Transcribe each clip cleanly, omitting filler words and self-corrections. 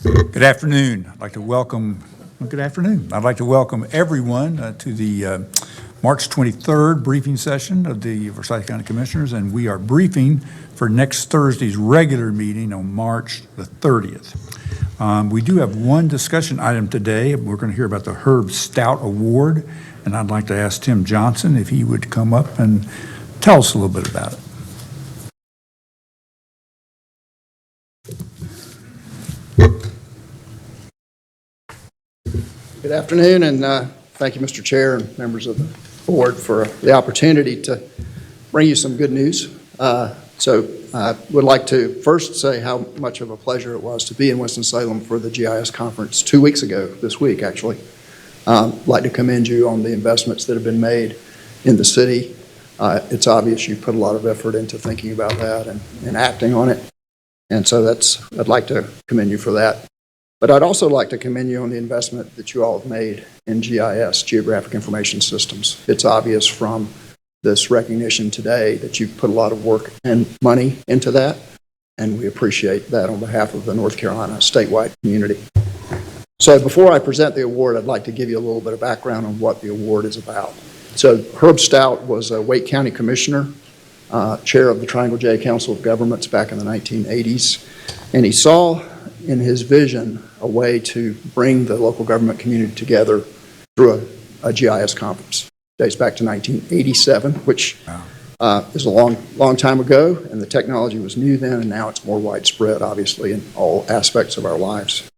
Good afternoon. I'd like to welcome, I'd like to welcome everyone to the March 23rd briefing session of the Forsyth County Commissioners, and we are briefing for next Thursday's regular meeting on March the 30th. We do have one discussion item today. We're going to hear about the Herb Stout Award, and I'd like to ask Tim Johnson if he would come up and tell us a little bit about it. Good afternoon, and thank you, Mr. Chair and members of the board, for the opportunity to bring you some good news. So I would like to first say how much of a pleasure it was to be in Winston-Salem for the GIS conference 2 weeks ago, this week actually. I'd like to commend you on the investments that have been made in the city. It's obvious you put a lot of effort into thinking about that and acting on it. And so I'd like to commend you for that. But I'd also like to commend you on the investment that you all have made in GIS, Geographic Information Systems. It's obvious from this recognition today that you've put a lot of work and money into that, and we appreciate that on behalf of the North Carolina statewide community. So before I present the award, I'd like to give you a little bit of background on what the award is about. So Herb Stout was a Wake County Commissioner, chair of the Triangle J Council of Governments back in the 1980s, and he saw in his vision a way to bring the local government community together through a GIS conference. It dates back to 1987, which is a long time ago, and the technology was new then, and now it's more widespread, obviously, in all aspects of our lives.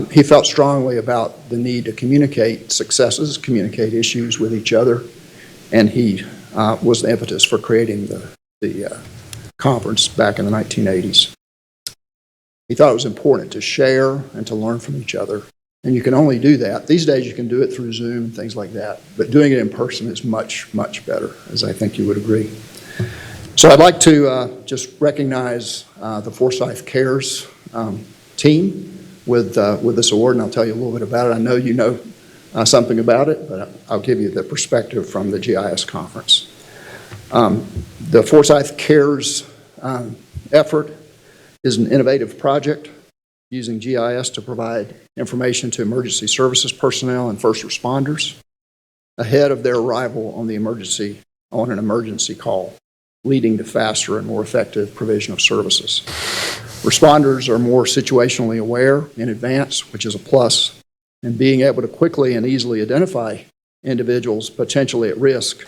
He felt strongly about the need to communicate successes, communicate issues with each other, and he was the impetus for creating the conference back in the 1980s. He thought it was important to share and to learn from each other. And you can only do that. These days you can do it through Zoom and things like that. But doing it in person is much, much better, as I think you would agree. So I'd like to just recognize the Forsyth Cares team with this award, and I'll tell you a little bit about it. I know you know something about it, but I'll give you the perspective from the GIS conference. The Forsyth Cares effort is an innovative project using GIS to provide information to emergency services personnel and first responders ahead of their arrival on an emergency call, leading to faster and more effective provision of services. Responders are more situationally aware in advance, which is a plus, and being able to quickly and easily identify individuals potentially at risk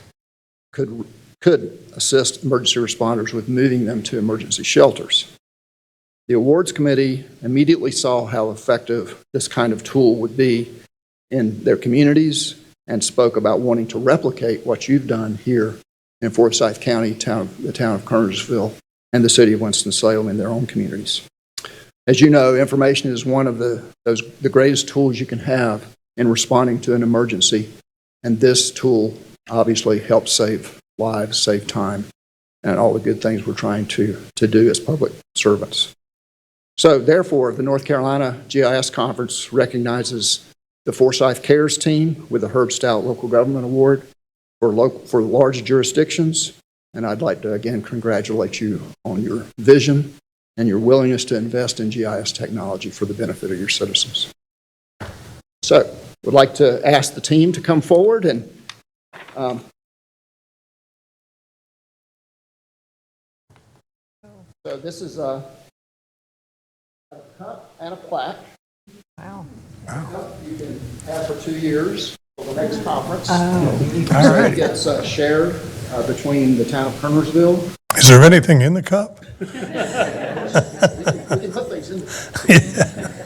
could assist emergency responders with moving them to emergency shelters. The awards committee immediately saw how effective this kind of tool would be in their communities and spoke about wanting to replicate what you've done here in Forsyth County, the town of Kernersville, and the city of Winston-Salem in their own communities. As you know, information is one of the greatest tools you can have in responding to an emergency, and this tool obviously helps save lives, save time, and all the good things we're trying to do as public servants. So therefore, the North Carolina GIS Conference recognizes the Forsyth Cares team with the Herb Stout Local Government Award for large jurisdictions. And I'd like to again congratulate you on your vision and your willingness to invest in GIS technology for the benefit of your citizens. So would like to ask the team to come forward, and so this is a cup and a plaque. Wow. You can have for 2 years for the next conference. Oh. All right. It gets shared between the town of Kernersville. Is there anything in the cup? We can put things in there.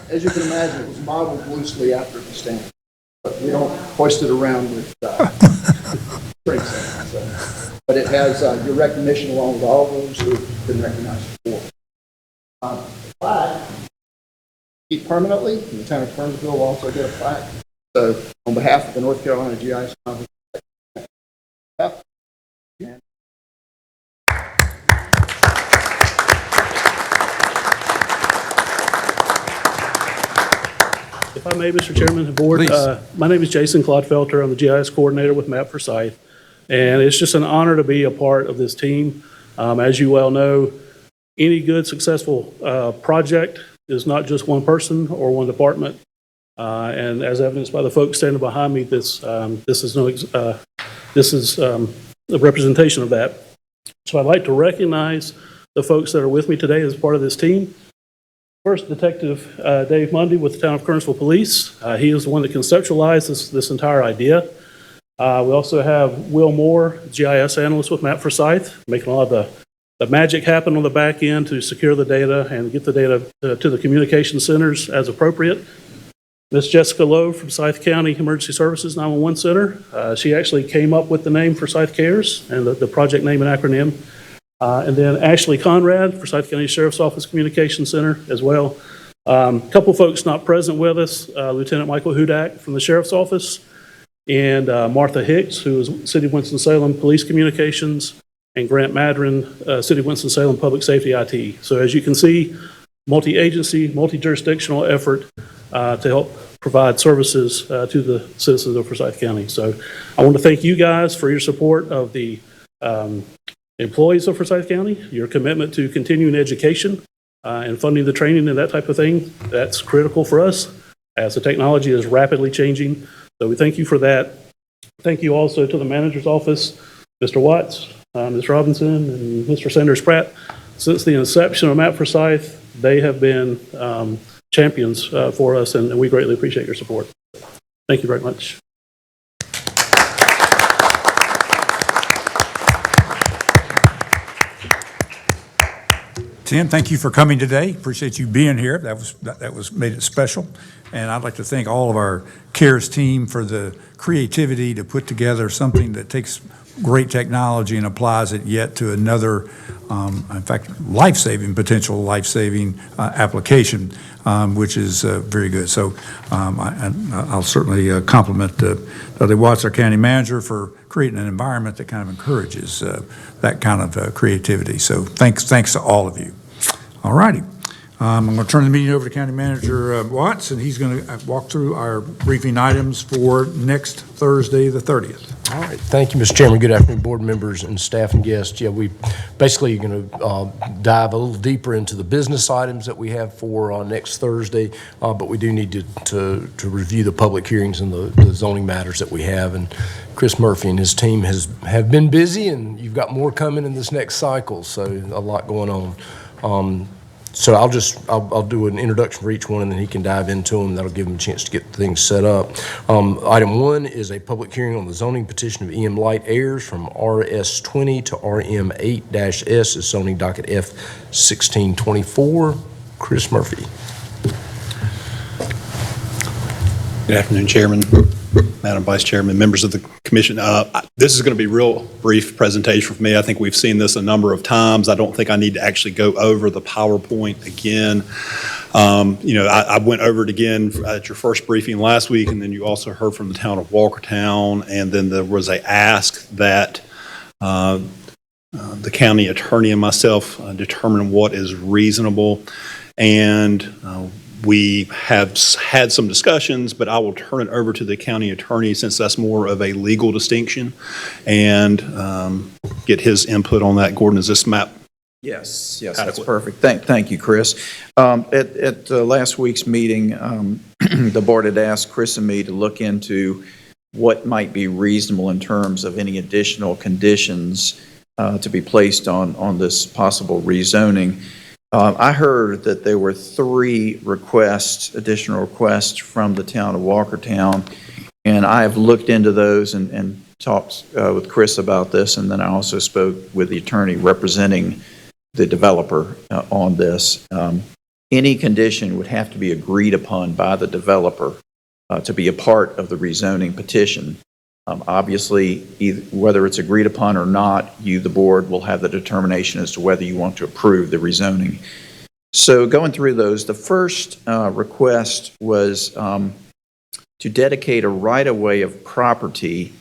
As you can imagine, it was modeled loosely after the stand, but we don't hoist it around with drinks in it. So. But it has your recognition along with all those who have been recognized before. The plaque, keep permanently, and the town of Kernersville will also get a plaque. So on behalf of the North Carolina GIS Conference, If I may, Mr. Chairman, the board, my name is Jason Clodfelter. I'm the GIS coordinator with MAP Forsyth, and it's just an honor to be a part of this team. As you well know, any good, successful project is not just one person or one department. And as evidenced by the folks standing behind me, this is a representation of that. So I'd like to recognize the folks that are with me today as part of this team. First, Detective Dave Mundy with the Town of Kernersville Police. He is the one that conceptualized this entire idea. We also have Will Moore, GIS analyst with Map Forsyth, making a lot of the magic happen on the back end to secure the data and get the data to the communication centers as appropriate. Ms. Jessica Lowe from Forsyth County Emergency Services 911 Center. She actually came up with the name Forsyth Cares and the project name and acronym. And then Ashley Conrad, Forsyth County Sheriff's Office Communication Center as well. A couple folks not present with us, Lieutenant Michael Hudak from the Sheriff's Office, and Martha Hicks, who is City of Winston-Salem Police Communications, and Grant Madron, City of Winston-Salem Public Safety IT. So as you can see, multi-agency, multi-jurisdictional effort to help provide services to the citizens of Forsyth County. So I want to thank you guys for your support of the employees of Forsyth County, your commitment to continuing education and funding the training and that type of thing. That's critical for us as the technology is rapidly changing. So we thank you for that. Thank you also to the manager's office, Mr. Watts, Ms. Robinson, and Mr. Sanders Pratt. Since the inception of Map Forsyth, they have been champions for us, and we greatly appreciate your support. Thank you very much. Tim, thank you for coming today. Appreciate you being here. That was made it special. And I'd like to thank all of our CARES team for the creativity to put together something that takes great technology and applies it yet to another, in fact, potential life-saving application, which is very good. So I'll certainly compliment Dudley Watts, our county manager, for creating an environment that kind of encourages that kind of creativity. So thanks to all of you. All righty. I'm going to turn the meeting over to County Manager Watts, and he's going to walk through our briefing items for next Thursday, the 30th. All right. Thank you, Mr. Chairman. Good afternoon, board members and staff and guests. Yeah, we basically are going to dive a little deeper into the business items that we have for next Thursday, but we do need to review the public hearings and the zoning matters that we have. And Chris Murphy and his team have been busy, and you've got more coming in this next cycle, so a lot going on. So I'll do an introduction for each one, and then he can dive into them. That'll give him a chance to get things set up. Item 1 is a public hearing on the zoning petition of EM Light Heirs from RS20 to RM8-S, is zoning docket F1624. Chris Murphy. Good afternoon, Chairman, Madam Vice Chairman, members of the Commission. This is going to be a real brief presentation for me. I think we've seen this a number of times. I don't think I need to actually go over the PowerPoint again. I went over it again at your first briefing last week, and then you also heard from the town of Walkertown, and then there was a ask that the county attorney and myself determine what is reasonable. And we have had some discussions, but I will turn it over to the county attorney since that's more of a legal distinction, and get his input on that. Gordon, is this map? Yes, that's perfect. Thank you, Chris. At last week's meeting, the board had asked Chris and me to look into what might be reasonable in terms of any additional conditions to be placed on this possible rezoning. I heard that there were 3 additional requests from the town of Walkertown, and I have looked into those and talked with Chris about this, and then I also spoke with the attorney representing the developer on this. Any condition would have to be agreed upon by the developer to be a part of the rezoning petition. Obviously, whether it's agreed upon or not, you, the board, will have the determination as to whether you want to approve the rezoning. So going through those, the first request was to dedicate a right-of-way of property,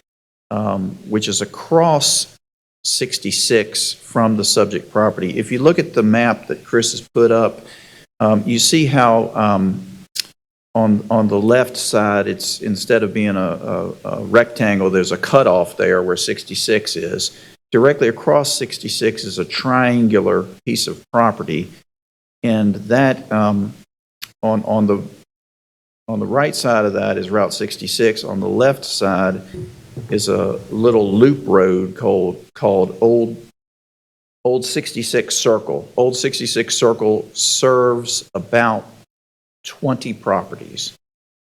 which is across 66 from the subject property. If you look at the map that Chris has put up, you see how on the left side, it's instead of being a rectangle, there's a cutoff there where 66 is. Directly across 66 is a triangular piece of property, and that on the right side of that is Route 66. On the left side is a little loop road called Old 66 Circle. Old 66 Circle serves about 20 properties.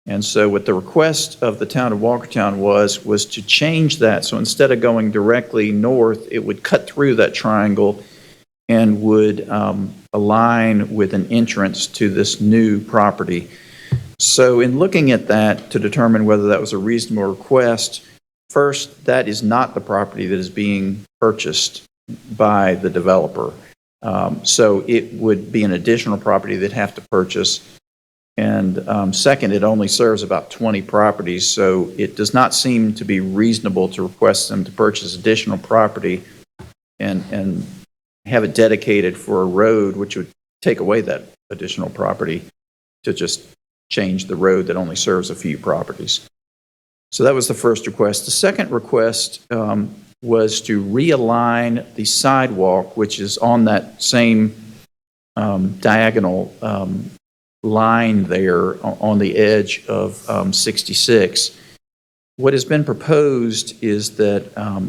And so what the request of the town of Walkertown was to change that. So instead of going directly north, it would cut through that triangle and would align with an entrance to this new property. So in looking at that to determine whether that was a reasonable request, first, that is not the property that is being purchased by the developer. So it would be an additional property they'd have to purchase. And second, it only serves about 20 properties, so it does not seem to be reasonable to request them to purchase additional property and have it dedicated for a road, which would take away that additional property, to just change the road that only serves a few properties. So that was the first request. The second request was to realign the sidewalk, which is on that same diagonal line there on the edge of 66. What has been proposed is that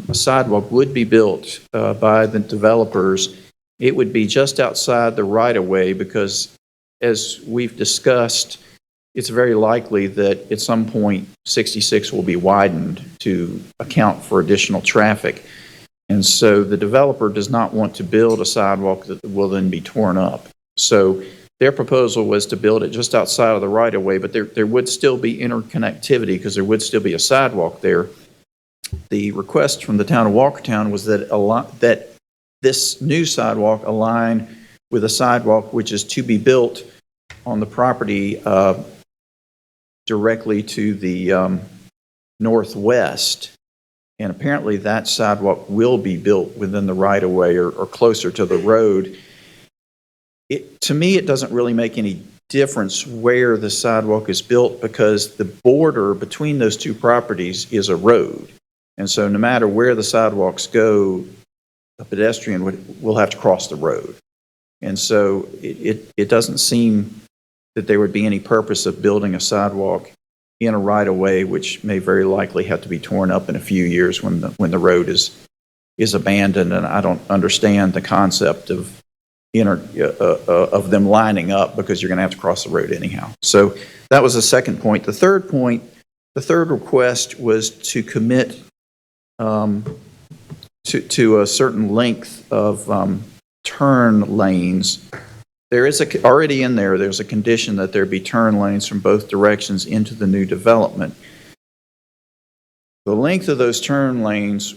a sidewalk would be built by the developers. It would be just outside the right-of-way because, as we've discussed, it's very likely that at some point 66 will be widened to account for additional traffic. And so the developer does not want to build a sidewalk that will then be torn up. So their proposal was to build it just outside of the right-of-way, but there would still be interconnectivity because there would still be a sidewalk there. The request from the town of Walkertown was that this new sidewalk align with a sidewalk which is to be built on the property directly to the northwest. And apparently that sidewalk will be built within the right-of-way or closer to the road. To me, it doesn't really make any difference where the sidewalk is built because the border between those two properties is a road. And so no matter where the sidewalks go, a pedestrian will have to cross the road. And so it doesn't seem that there would be any purpose of building a sidewalk in a right-of-way, which may very likely have to be torn up in a few years when the road is abandoned. And I don't understand the concept of them lining up because you're going to have to cross the road anyhow. So that was the second point. The third point, the third request was to commit to a certain length of turn lanes. There is already in there, there's a condition that there be turn lanes from both directions into the new development. The length of those turn lanes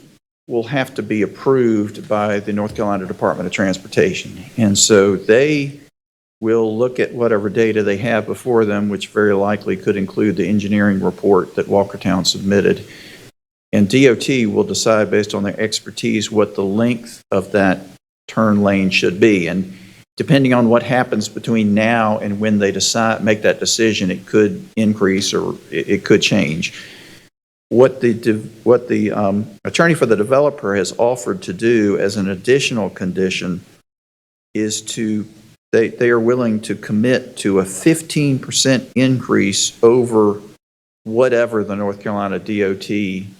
will have to be approved by the North Carolina Department of Transportation. And so they will look at whatever data they have before them, which very likely could include the engineering report that Walkertown submitted. And DOT will decide based on their expertise what the length of that turn lane should be. And depending on what happens between now and when they make that decision, it could increase or it could change. What the attorney for the developer has offered to do as an additional condition is they are willing to commit to a 15% increase over whatever the North Carolina DOT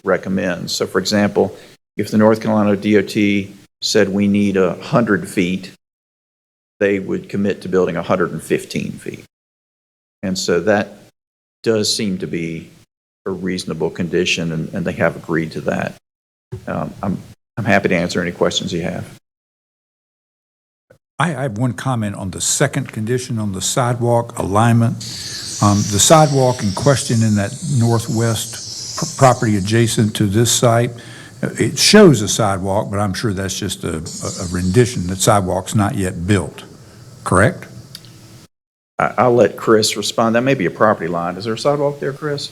recommends. So for example, if the North Carolina DOT said we need 100 feet, they would commit to building 115 feet. And so that does seem to be a reasonable condition, and they have agreed to that. I'm happy to answer any questions you have. I have one comment on the second condition on the sidewalk alignment. The sidewalk in question in that northwest property adjacent to this site, it shows a sidewalk, but I'm sure that's just a rendition. That sidewalk's not yet built, correct? I'll let Chris respond. That may be a property line. Is there a sidewalk there, Chris?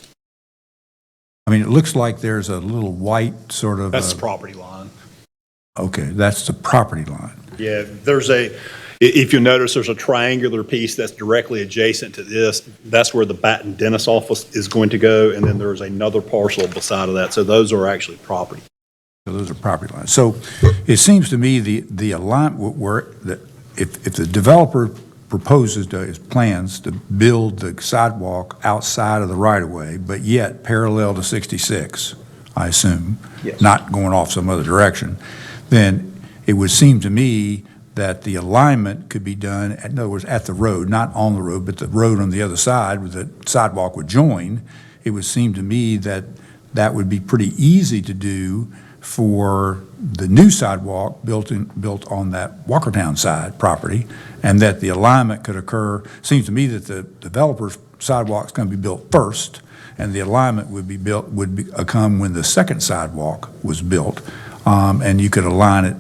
I mean, it looks like there's a little white sort of. That's the property line. Okay, that's the property line. Yeah, if you notice, there's a triangular piece that's directly adjacent to this. That's where the Baton dentist office is going to go, and then there's another parcel beside of that. So those are actually property. So those are property lines. So it seems to me the alignment where if the developer proposes to, his plans to build the sidewalk outside of the right-of-way, but yet parallel to 66, I assume, Yes. not going off some other direction, then it would seem to me that the alignment could be done, in other words, at the road, not on the road, but the road on the other side where the sidewalk would join. It would seem to me that that would be pretty easy to do for the new sidewalk built on that Walkertown side property, and that the alignment could occur. Seems to me that the developer's sidewalk's going to be built first, and the alignment would come when the second sidewalk was built, and you could align it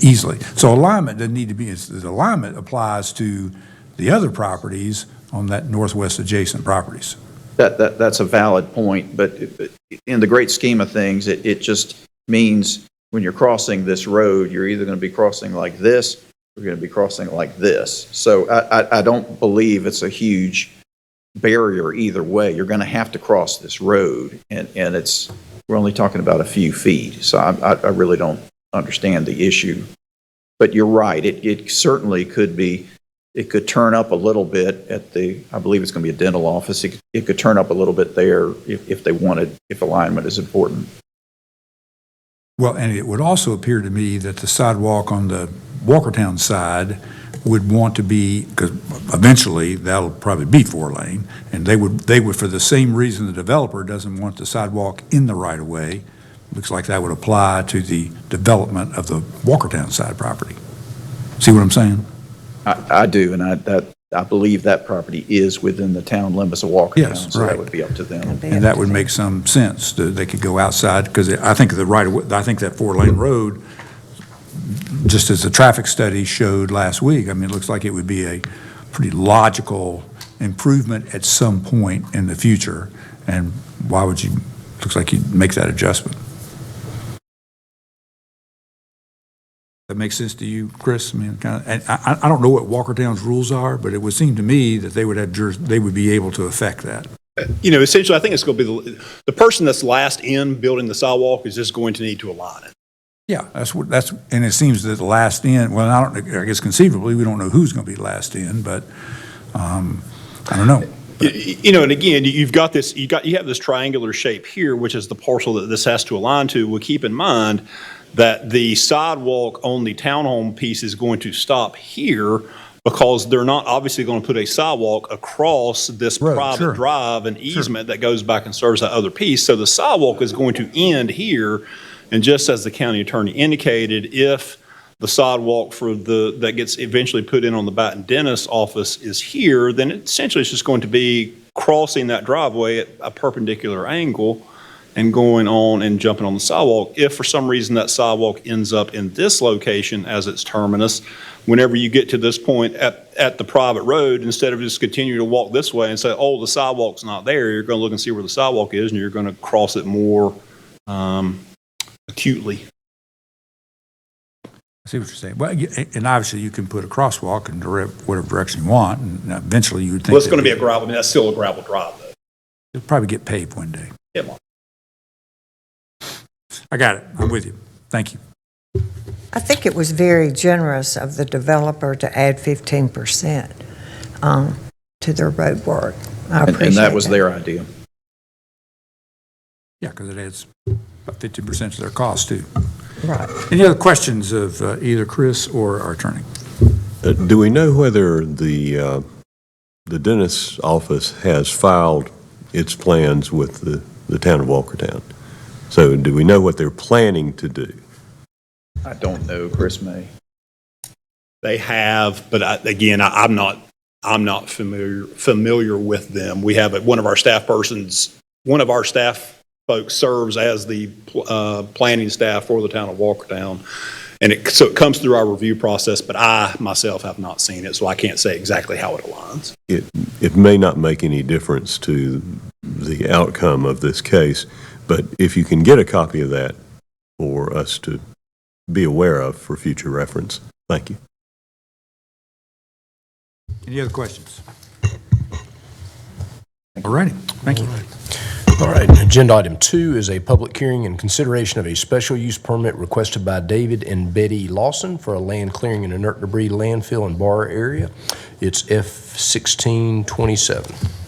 easily. So alignment doesn't need to be, the alignment applies to the other properties on that northwest adjacent properties. That's a valid point, but in the great scheme of things, it just means when you're crossing this road, you're either going to be crossing like this, or you're going to be crossing like this. So I don't believe it's a huge barrier either way. You're going to have to cross this road, and we're only talking about a few feet. So I really don't understand the issue. But you're right, it certainly could be. It could turn up a little bit at I believe it's going to be a dental office. It could turn up a little bit there if they wanted, if alignment is important. Well, and it would also appear to me that the sidewalk on the Walkertown side would want to be, because eventually that'll probably be 4-lane, and they would, for the same reason the developer doesn't want the sidewalk in the right-of-way, looks like that would apply to the development of the Walkertown side property. See what I'm saying? I do, and I believe that property is within the town limits of Walkertown. Yes, so right. that would be up to them. And that would make some sense. They could go outside, because I think I think that 4-lane road, just as the traffic study showed last week, I mean, it looks like it would be a pretty logical improvement at some point in the future. And why would you, looks like you'd make that adjustment. That makes sense to you, Chris? I mean, and I don't know what Walkertown's rules are, but it would seem to me that they would be able to affect that. Essentially, I think it's going to be the person that's last in building the sidewalk is just going to need to align it. Yeah, and it seems that the last in, well, I guess conceivably, we don't know who's going to be last in, but I don't know. And again, you have this triangular shape here, which is the parcel that this has to align to. Well, keep in mind that the sidewalk on the townhome piece is going to stop here, because they're not obviously going to put a sidewalk across this private drive and easement that goes back and serves that other piece. So the sidewalk is going to end here. And just as the county attorney indicated, if the sidewalk that gets eventually put in on the Baton dentist office is here, then essentially it's just going to be crossing that driveway at a perpendicular angle and going on and jumping on the sidewalk. If for some reason that sidewalk ends up in this location as its terminus, whenever you get to this point at the private road, instead of just continuing to walk this way and say, oh, the sidewalk's not there, you're going to look and see where the sidewalk is, and you're going to cross it more acutely. I see what you're saying. Well, and obviously you can put a crosswalk in whatever direction you want, and eventually you would think. Well, it's going to be a gravel. I mean, that's still a gravel drive, though. It'll probably get paved one day. Yeah. I got it. I'm with you. Thank you. I think it was very generous of the developer to add 15% to their road work. I appreciate And that was their idea. Yeah, because it adds about 50% to their cost, too. Right. Any other questions of either Chris or our attorney? Do we know whether the dentist's office has filed its plans with the town of Walkertown? So do we know what they're planning to do? I don't know, Chris May. They have, but I'm not familiar with them. We have one of our staff folks serves as the planning staff for the town of Walkertown. And so it comes through our review process, but I myself have not seen it, so I can't say exactly how it aligns. It may not make any difference to the outcome of this case, but if you can get a copy of that for us to be aware of for future reference, thank you. Any other questions? All righty. Thank you. All right, agenda item 2 is a public hearing and consideration of a special use permit requested by David and Betty Lawson for a land clearing and inert debris landfill and bar area. It's F1627.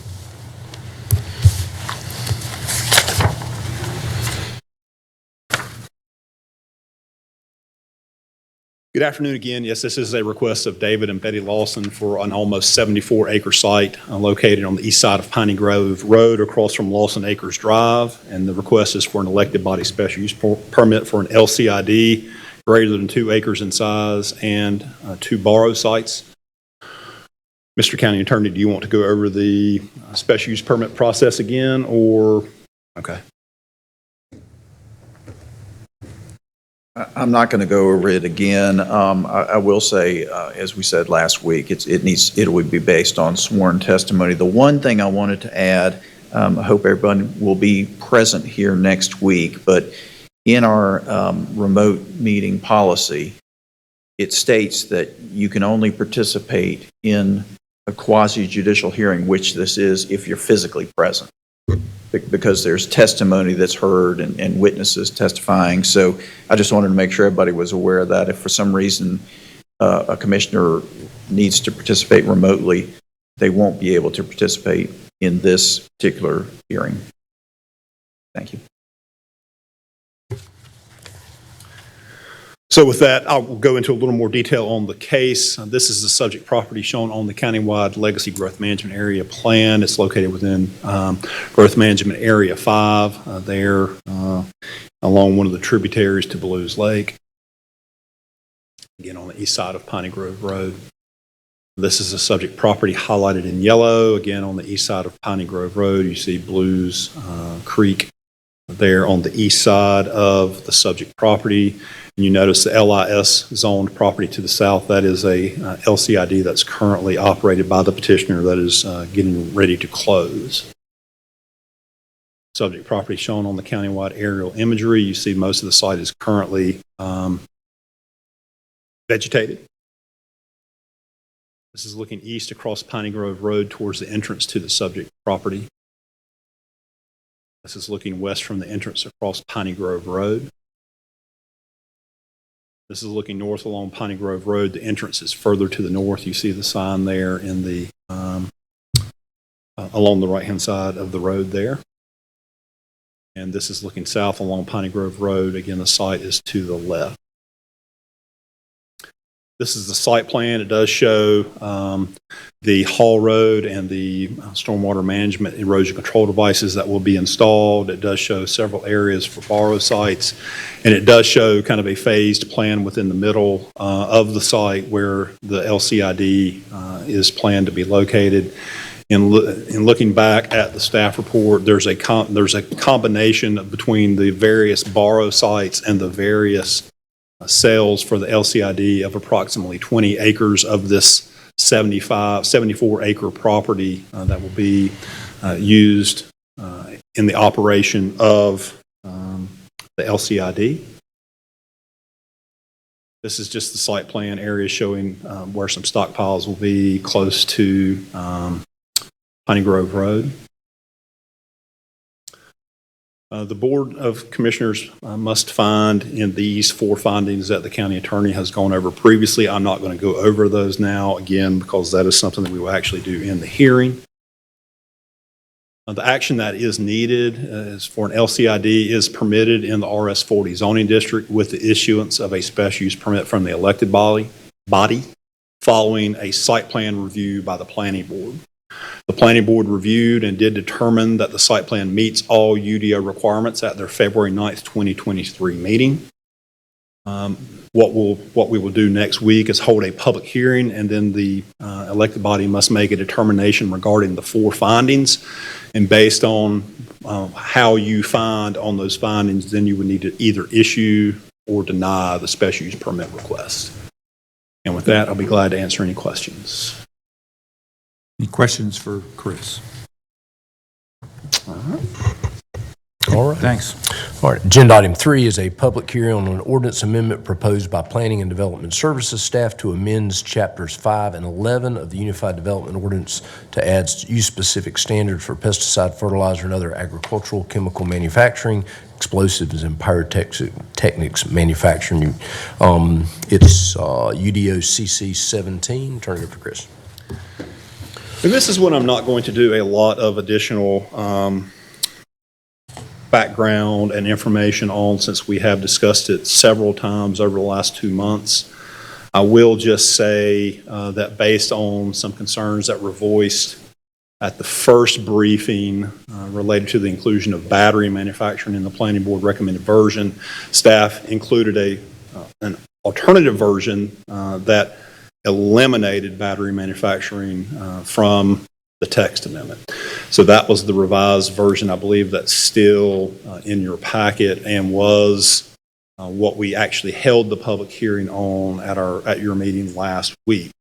Good afternoon again. Yes, this is a request of David and Betty Lawson for an almost 74-acre site located on the east side of Piney Grove Road across from Lawson Acres Drive. And the request is for an elected body special use permit for an LCID greater than 2 acres in size and 2 borrow sites. Mr. County Attorney, do you want to go over the special use permit process again, or? Okay. I'm not going to go over it again. I will say, as we said last week, it would be based on sworn testimony. The one thing I wanted to add, I hope everyone will be present here next week, but in our remote meeting policy, it states that you can only participate in a quasi-judicial hearing, which this is if you're physically present, because there's testimony that's heard and witnesses testifying. So I just wanted to make sure everybody was aware of that. If for some reason a commissioner needs to participate remotely, they won't be able to participate in this particular hearing. Thank you. So with that, I'll go into a little more detail on the case. This is the subject property shown on the countywide Legacy Growth Management Area Plan. It's located within Growth Management Area 5 there along one of the tributaries to Blues Lake. Again, on the east side of Piney Grove Road. This is the subject property highlighted in yellow. Again, on the east side of Piney Grove Road, you see Blues Creek there on the east side of the subject property. And you notice the LIS zoned property to the south. That is a LCID that's currently operated by the petitioner that is getting ready to close. Subject property shown on the countywide aerial imagery. You see most of the site is currently vegetated. This is looking east across Piney Grove Road towards the entrance to the subject property. This is looking west from the entrance across Piney Grove Road. This is looking north along Piney Grove Road. The entrance is further to the north. You see the sign there in the along the right-hand side of the road there. And this is looking south along Piney Grove Road. Again, the site is to the left. This is the site plan. It does show the haul road and the stormwater management erosion control devices that will be installed. It does show several areas for borrow sites, and it does show kind of a phased plan within the middle of the site where the LCID is planned to be located. In looking back at the staff report, there's a combination between the various borrow sites and the various sales for the LCID of approximately 20 acres of this 74-acre property that will be used in the operation of the LCID. This is just the site plan area showing where some stockpiles will be close to Piney Grove Road. The Board of Commissioners must find in these 4 findings that the county attorney has gone over previously. I'm not going to go over those now, again, because that is something that we will actually do in the hearing. The action that is needed is for an LCID is permitted in the RS40 zoning district with the issuance of a special use permit from the elected body following a site plan review by the planning board. The planning board reviewed and did determine that the site plan meets all UDO requirements at their February 9th, 2023 meeting. What we will do next week is hold a public hearing, and then the elected body must make a determination regarding the 4 findings. And based on how you find on those findings, then you would need to either issue or deny the special use permit request. And with that, I'll be glad to answer any questions. Any questions for Chris? All right. All right. Thanks. All right, agenda item 3 is a public hearing on an ordinance amendment proposed by Planning and Development Services staff to amend chapters 5 and 11 of the Unified Development Ordinance to add use-specific standards for pesticide, fertilizer, and other agricultural chemical manufacturing, explosives, and pyrotechnics manufacturing. It's UDO CC 17. Turn it over to Chris. And this is what I'm not going to do a lot of additional background and information on, since we have discussed it several times over the last 2 months. I will just say that based on some concerns that were voiced at the first briefing related to the inclusion of battery manufacturing in the planning board recommended version, staff included an alternative version that eliminated battery manufacturing from the text amendment. So that was the revised version. I believe that's still in your packet and was what we actually held the public hearing on at your meeting last week.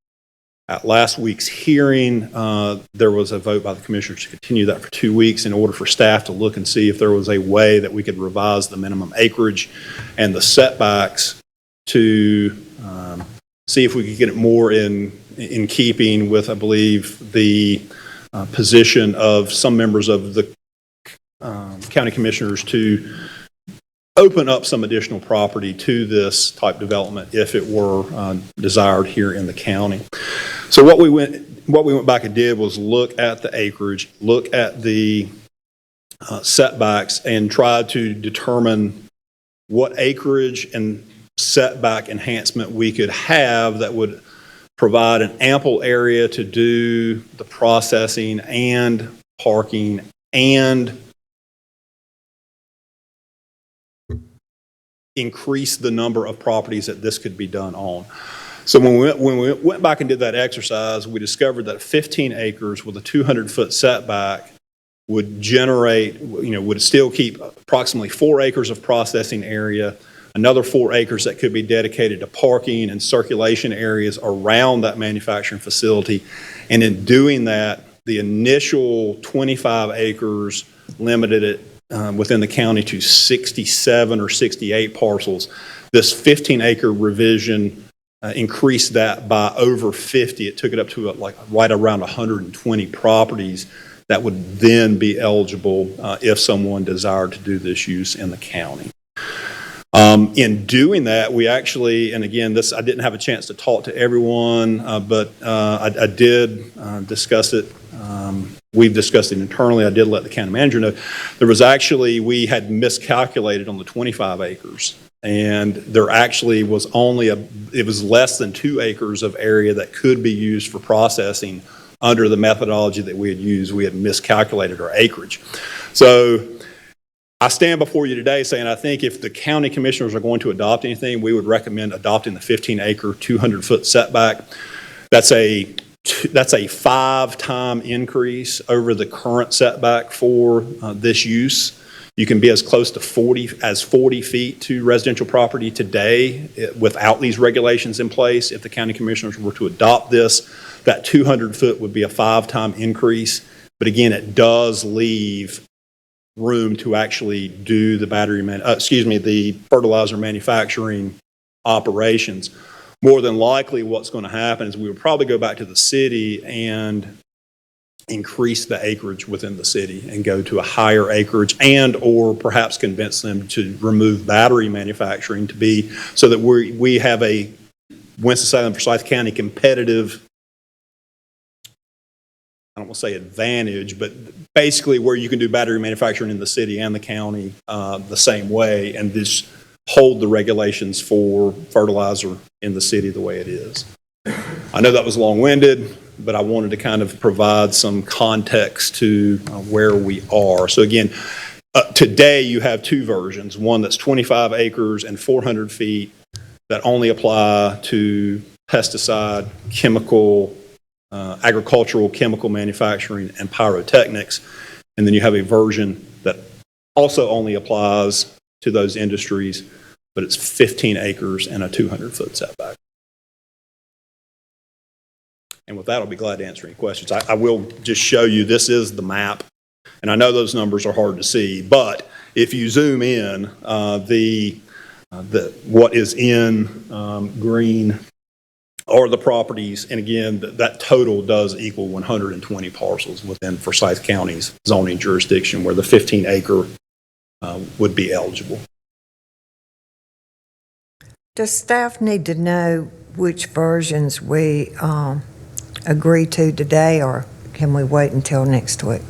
At last week's hearing, there was a vote by the commissioners to continue that for 2 weeks in order for staff to look and see if there was a way that we could revise the minimum acreage and the setbacks to see if we could get it more in keeping with, I believe, the position of some members of the county commissioners to open up some additional property to this type development if it were desired here in the county. So what we went back and did was look at the acreage, look at the setbacks, and try to determine what acreage and setback enhancement we could have that would provide an ample area to do the processing and parking and increase the number of properties that this could be done on. So when we went back and did that exercise, we discovered that 15 acres with a 200-foot setback would generate, would still keep approximately 4 acres of processing area, another 4 acres that could be dedicated to parking and circulation areas around that manufacturing facility. And in doing that, the initial 25 acres limited it within the county to 67 or 68 parcels. This 15-acre revision increased that by over 50. It took it up to right around 120 properties that would then be eligible if someone desired to do this use in the county. In doing that, we actually, and again, I didn't have a chance to talk to everyone, but I did discuss it. We've discussed it internally. I did let the county manager know. We had miscalculated on the 25 acres. And there actually was it was less than 2 acres of area that could be used for processing under the methodology that we had used. We had miscalculated our acreage. So I stand before you today saying I think if the county commissioners are going to adopt anything, we would recommend adopting the 15-acre, 200-foot setback. That's a 5-time increase over the current setback for this use. You can be as close to 40 feet to residential property today without these regulations in place. If the county commissioners were to adopt this, that 200-foot would be a 5-time increase. But again, it does leave room to actually do the the fertilizer manufacturing operations. More than likely, what's going to happen is we would probably go back to the city and increase the acreage within the city and go to a higher acreage, and or perhaps convince them to remove battery manufacturing so that we have a Winston-Salem, Forsyth County competitive, I don't want to say advantage, but basically where you can do battery manufacturing in the city and the county the same way, and just hold the regulations for fertilizer in the city the way it is. I know that was long-winded, but I wanted to kind of provide some context to where we are. So again, today you have 2 versions, one that's 25 acres and 400 feet that only apply to pesticide, chemical, agricultural chemical manufacturing, and pyrotechnics. And then you have a version that also only applies to those industries, but it's 15 acres and a 200-foot setback. And with that, I'll be glad to answer any questions. I will just show you, this is the map. And I know those numbers are hard to see, but if you zoom in, what is in green are the properties, and again, that total does equal 120 parcels within Forsyth County's zoning jurisdiction, where the 15-acre would be eligible. Does staff need to know which versions we agree to today, or can we wait until next week?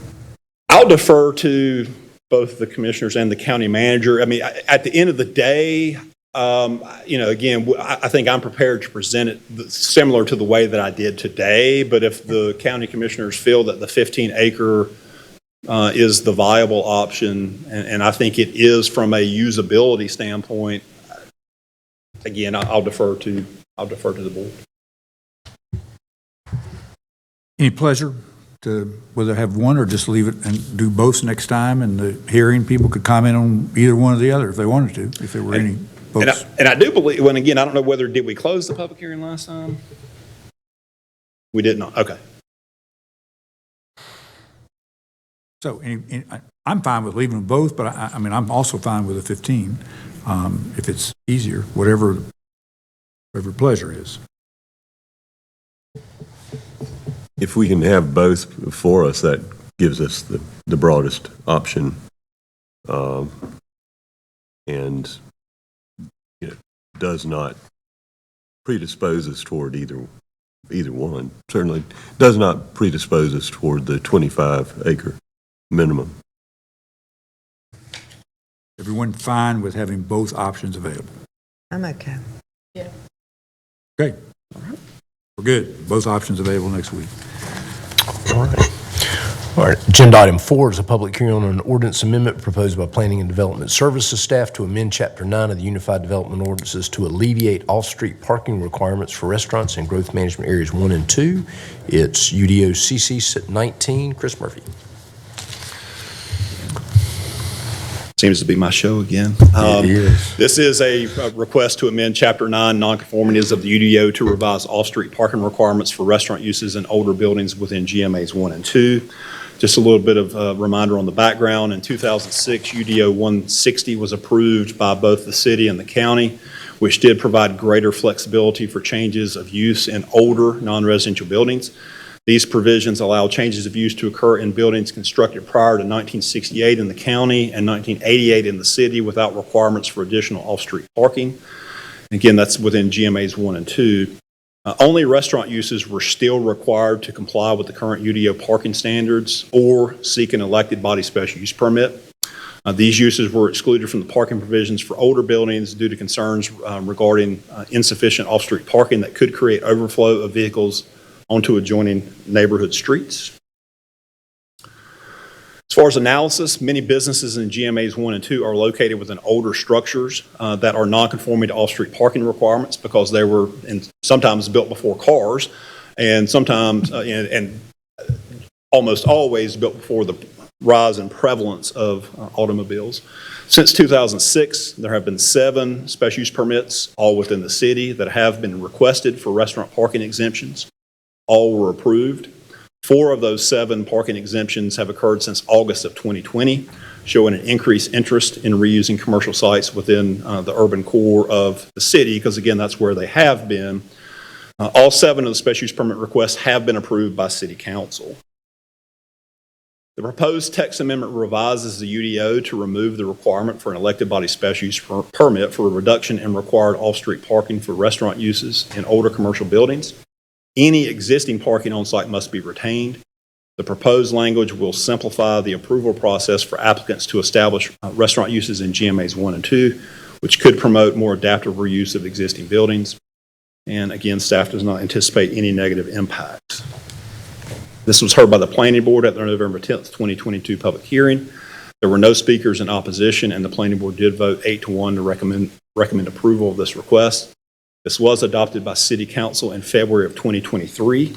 I'll defer to both the commissioners and the county manager. I mean, at the end of the day, again, I think I'm prepared to present it similar to the way that I did today, but if the county commissioners feel that the 15-acre is the viable option, and I think it is from a usability standpoint, again, I'll defer to the board. Any pleasure to whether have one or just leave it and do both next time, and the hearing people could comment on either one or the other if they wanted to, if there were any votes. And I do believe, when again, I don't know whether, did we close the public hearing last time? We did not, okay. So I'm fine with leaving them both, but I mean, I'm also fine with a 15, if it's easier, whatever pleasure is. If we can have both for us, that gives us the broadest option. And does not predispose us toward either one. Certainly does not predispose us toward the 25-acre minimum. Everyone fine with having both options available? I'm okay. Okay. All right. We're good. Both options available next week. All right. All right. Agenda item 4 is a public hearing on an ordinance amendment proposed by Planning and Development Services staff to amend Chapter 9 of the Unified Development Ordinances to alleviate off-street parking requirements for restaurants in growth management areas 1 and 2. It's UDO CC 19. Chris Murphy. Seems to be my show again. It is. This is a request to amend Chapter 9 nonconformities of the UDO to revise off-street parking requirements for restaurant uses in older buildings within GMAs 1 and 2. Just a little bit of a reminder on the background. In 2006, UDO 160 was approved by both the city and the county, which did provide greater flexibility for changes of use in older non-residential buildings. These provisions allow changes of use to occur in buildings constructed prior to 1968 in the county and 1988 in the city without requirements for additional off-street parking. Again, that's within GMAs 1 and 2. Only restaurant uses were still required to comply with the current UDO parking standards or seek an elected body special use permit. These uses were excluded from the parking provisions for older buildings due to concerns regarding insufficient off-street parking that could create overflow of vehicles onto adjoining neighborhood streets. As far as analysis, many businesses in GMAs 1 and 2 are located within older structures that are non-conforming to off-street parking requirements because they were sometimes built before cars, and sometimes and almost always built before the rise in prevalence of automobiles. Since 2006, there have been 7 special use permits, all within the city, that have been requested for restaurant parking exemptions. All were approved. 4 of those 7 parking exemptions have occurred since August of 2020, showing an increased interest in reusing commercial sites within the urban core of the city, because again, that's where they have been. All 7 of the special use permit requests have been approved by City Council. The proposed text amendment revises the UDO to remove the requirement for an elected body special use permit for a reduction in required off-street parking for restaurant uses in older commercial buildings. Any existing parking on site must be retained. The proposed language will simplify the approval process for applicants to establish restaurant uses in GMAs 1 and 2, which could promote more adaptive reuse of existing buildings. And again, staff does not anticipate any negative impacts. This was heard by the Planning Board at their November 10th, 2022 public hearing. There were no speakers in opposition, and the Planning Board did vote 8-1 to recommend approval of this request. This was adopted by City Council in February of 2023.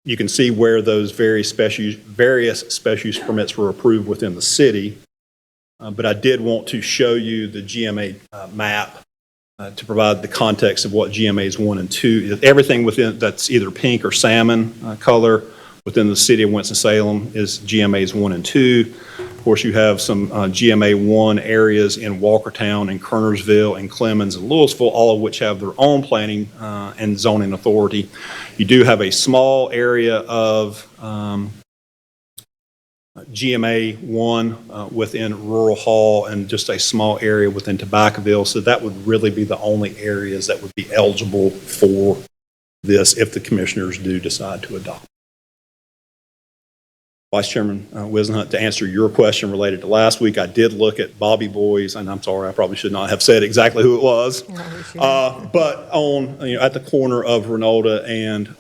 You can see where those various special use permits were approved within the city. But I did want to show you the GMA map to provide the context of what GMAs 1 and 2 is. Everything within that's either pink or salmon color within the city of Winston-Salem is GMAs 1 and 2. Of course, you have some GMA 1 areas in Walkertown and Kernersville and Clemens and Louisville, all of which have their own planning and zoning authority. You do have a small area of GMA 1 within Rural Hall and just a small area within Tobaccoville. So that would really be the only areas that would be eligible for this if the commissioners do decide to adopt. Vice Chairman Wisenhunt, to answer your question related to last week, I did look at Bobby Boy's, and I'm sorry, I probably should not have said exactly who it was, but on, at the corner of Renolda and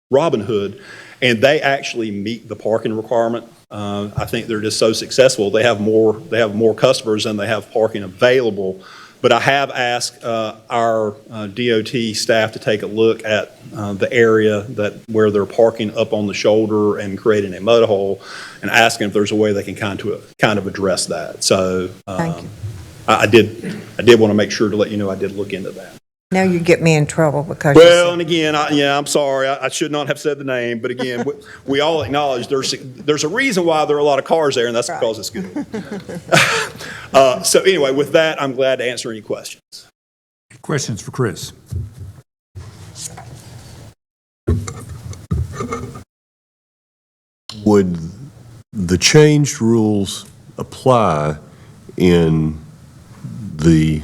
Robin Hood, and they actually meet the parking requirement. I think they're just so successful. They have more customers than they have parking available. But I have asked our DOT staff to take a look at the area where they're parking up on the shoulder and creating a mud hole, and asking if there's a way they can kind of address that. So Thank you. I did want to make sure to let you know I did look into that. Now you get me in trouble because Well, and again, I'm sorry, I should not have said the name, but again, we all acknowledge there's a reason why there are a lot of cars there, and that's because it's good. So anyway, with that, I'm glad to answer any questions. Questions for Chris? Would the changed rules apply in the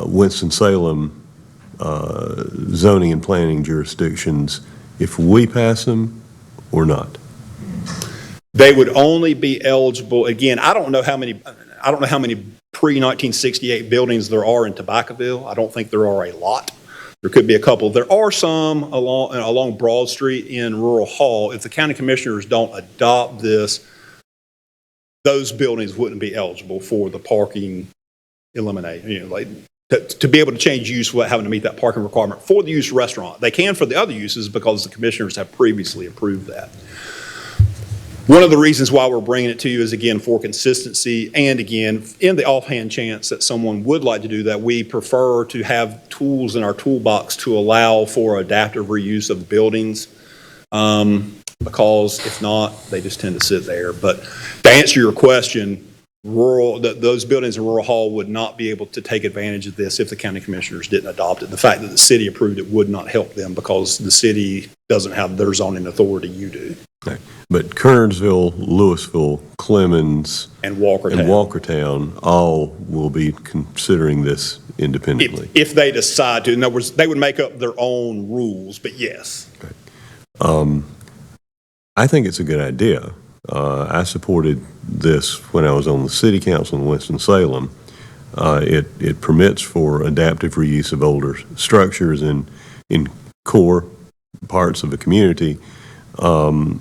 Winston-Salem zoning and planning jurisdictions if we pass them or not? They would only be eligible, again, I don't know how many pre-1968 buildings there are in Tobaccoville. I don't think there are a lot. There could be a couple. There are some along Broad Street in Rural Hall. If the county commissioners don't adopt this, those buildings wouldn't be eligible for the parking eliminate, to be able to change use without having to meet that parking requirement for the use restaurant. They can for the other uses because the commissioners have previously approved that. One of the reasons why we're bringing it to you is, again, for consistency, and again, in the offhand chance that someone would like to do that, we prefer to have tools in our toolbox to allow for adaptive reuse of buildings, because if not, they just tend to sit there. But to answer your question, those buildings in Rural Hall would not be able to take advantage of this if the county commissioners didn't adopt it. The fact that the city approved it would not help them because the city doesn't have their zoning authority, you do. Okay. But Kernersville, Louisville, Clemens, And Walkertown all will be considering this independently. If they decide to. In other words, they would make up their own rules, but yes. Okay. I think it's a good idea. I supported this when I was on the city council in Winston-Salem. It permits for adaptive reuse of older structures in core parts of the community,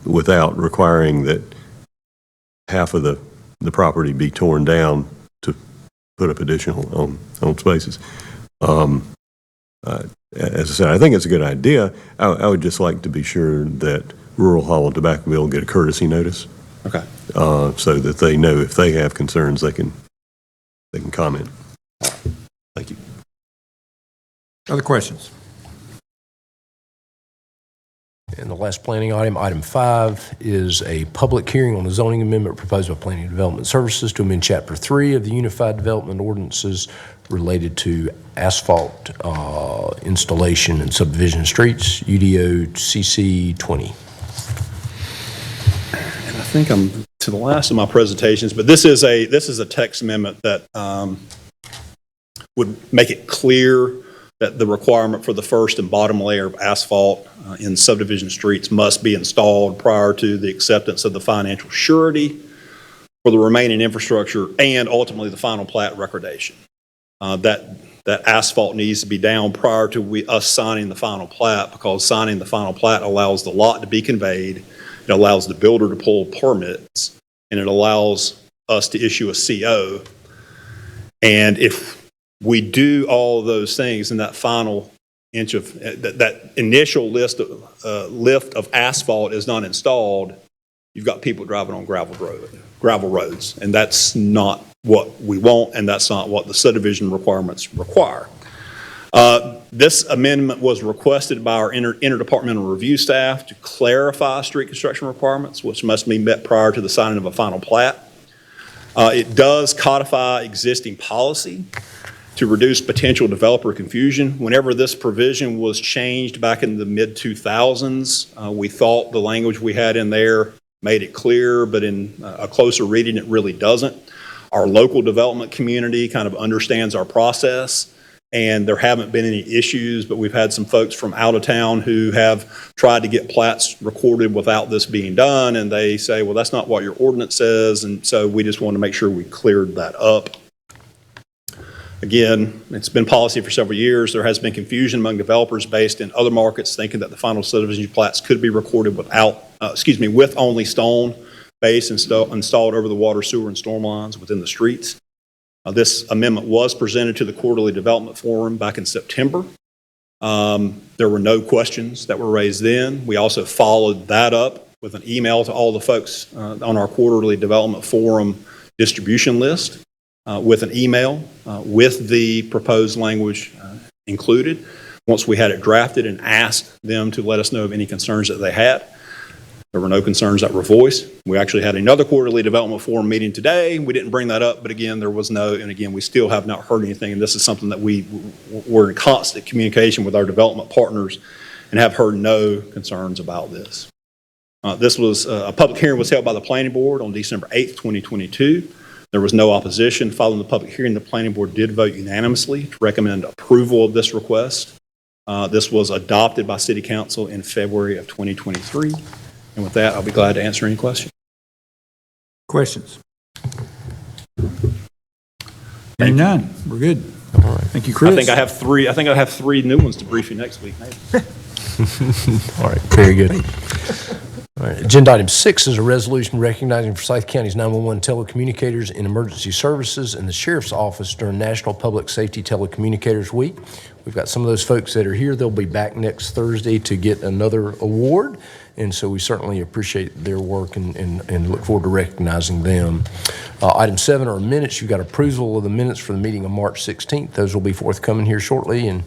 without requiring that half of the property be torn down to put up additional on spaces. As I said, I think it's a good idea. I would just like to be sure that Rural Hall and Tobaccoville get a courtesy notice. Okay. So that they know if they have concerns, they can comment. Thank you. Other questions? And the last planning item, item 5, is a public hearing on the zoning amendment proposed by Planning and Development Services to amend Chapter 3 of the Unified Development Ordinances related to asphalt installation in subdivision streets, UDO CC 20. And I think I'm to the last of my presentations, but this is a text amendment that would make it clear that the requirement for the first and bottom layer of asphalt in subdivision streets must be installed prior to the acceptance of the financial surety for the remaining infrastructure and ultimately the final plat recordation. That asphalt needs to be down prior to us signing the final plat, because signing the final plat allows the lot to be conveyed, it allows the builder to pull permits, and it allows us to issue a CO. And if we do all of those things in that final inch of that initial lift of asphalt is not installed, you've got people driving on gravel roads, and that's not what we want, and that's not what the subdivision requirements require. This amendment was requested by our interdepartmental review staff to clarify street construction requirements, which must be met prior to the signing of a final plat. It does codify existing policy to reduce potential developer confusion. Whenever this provision was changed back in the mid-2000s, we thought the language we had in there made it clear, but in a closer reading, it really doesn't. Our local development community kind of understands our process, and there haven't been any issues, but we've had some folks from out of town who have tried to get plats recorded without this being done, and they say, well, that's not what your ordinance says, and so we just want to make sure we cleared that up. Again, it's been policy for several years. There has been confusion among developers based in other markets thinking that the final subdivision plats could be recorded with only stone base installed over the water, sewer, and storm lines within the streets. This amendment was presented to the Quarterly Development Forum back in September. There were no questions that were raised then. We also followed that up with an email to all the folks on our Quarterly Development Forum distribution list with an email with the proposed language included. Once we had it drafted and asked them to let us know of any concerns that they had. There were no concerns that were voiced. We actually had another Quarterly Development Forum meeting today. We didn't bring that up, but again, there was no, and again, we still have not heard anything, and this is something that we're in constant communication with our development partners and have heard no concerns about this. This was, a public hearing was held by the Planning Board on December 8th, 2022. There was no opposition. Following the public hearing, the Planning Board did vote unanimously to recommend approval of this request. This was adopted by City Council in February of 2023. And with that, I'll be glad to answer any questions. Questions? Hearing none, we're good. All right. Thank you, Chris. I think I have three new ones to brief you next week, maybe. All right, very good. All right, agenda item 6 is a resolution recognizing Forsyth County's 911 telecommunicators in emergency services and the Sheriff's Office during National Public Safety Telecommunicators Week. We've got some of those folks that are here. They'll be back next Thursday to get another award, and so we certainly appreciate their work and look forward to recognizing them. Item 7 are minutes. You've got approval of the minutes for the meeting on March 16th. Those will be forthcoming here shortly, and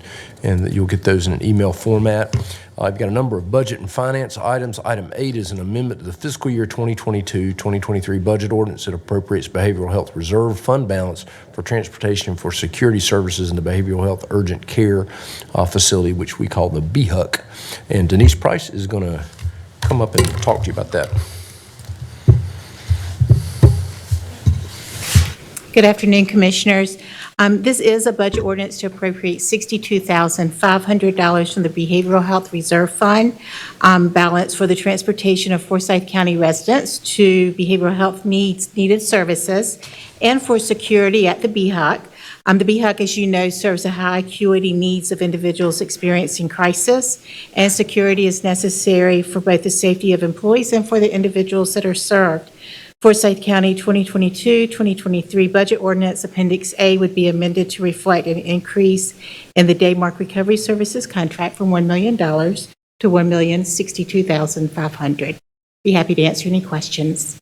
you'll get those in an email format. I've got a number of budget and finance items. Item 8 is an amendment to the fiscal year 2022-2023 budget ordinance that appropriates behavioral health reserve fund balance for transportation for security services in the behavioral health urgent care facility, which we call the BHUC. And Denise Price is going to come up and talk to you about that. Good afternoon, Commissioners. This is a budget ordinance to appropriate $62,500 from the Behavioral Health Reserve Fund balance for the transportation of Forsyth County residents to behavioral health needed services and for security at the BHUC. The BHUC, as you know, serves the high acuity needs of individuals experiencing crisis, and security is necessary for both the safety of employees and for the individuals that are served. Forsyth County 2022-2023 Budget Ordinance Appendix A would be amended to reflect an increase in the Daymark Recovery Services contract from $1 million to $1,062,500. Be happy to answer any questions.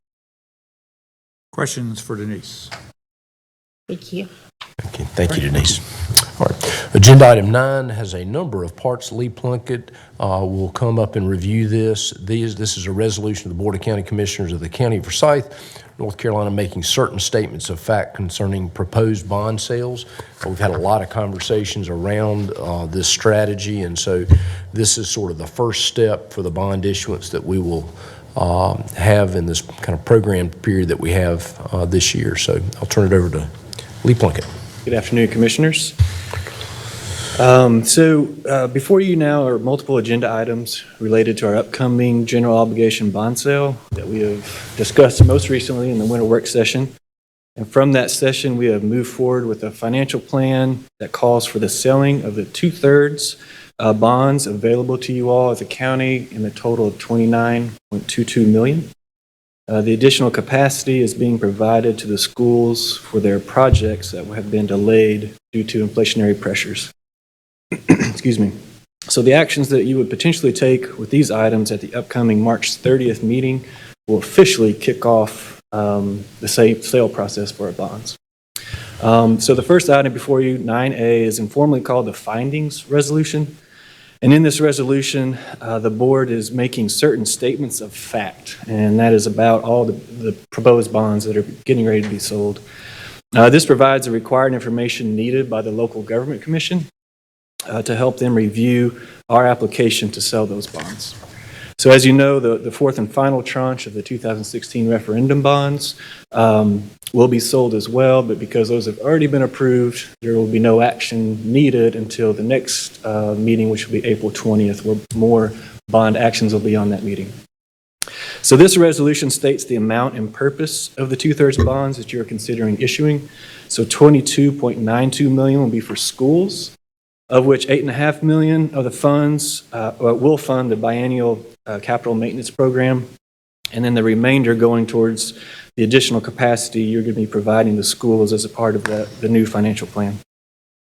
Questions for Denise? Thank you. Okay, thank you, Denise. All right. Agenda item 9 has a number of parts. Lee Plunkett will come up and review this. This is a resolution of the Board of County Commissioners of the County of Forsyth, North Carolina, making certain statements of fact concerning proposed bond sales. We've had a lot of conversations around this strategy, and so this is sort of the first step for the bond issuance that we will have in this kind of program period that we have this year. So I'll turn it over to Lee Plunkett. Good afternoon, Commissioners. Before you now are multiple agenda items related to our upcoming general obligation bond sale that we have discussed most recently in the winter work session. And from that session, we have moved forward with a financial plan that calls for the selling of the 2/3 bonds available to you all as a county in the total of $29.22 million. The additional capacity is being provided to the schools for their projects that have been delayed due to inflationary pressures. Excuse me. So the actions that you would potentially take with these items at the upcoming March 30th meeting will officially kick off the sale process for our bonds. So the first item before you, 9A, is informally called the Findings Resolution. And in this resolution, the board is making certain statements of fact, and that is about all the proposed bonds that are getting ready to be sold. This provides the required information needed by the local government commission to help them review our application to sell those bonds. So as you know, the fourth and final tranche of the 2016 referendum bonds will be sold as well, but because those have already been approved, there will be no action needed until the next meeting, which will be April 20th, where more bond actions will be on that meeting. So this resolution states the amount and purpose of the two-thirds bonds that you're considering issuing. So $22.92 million will be for schools, of which $8.5 million of the funds will fund the biennial capital maintenance program, and then the remainder going towards the additional capacity you're going to be providing the schools as a part of the new financial plan.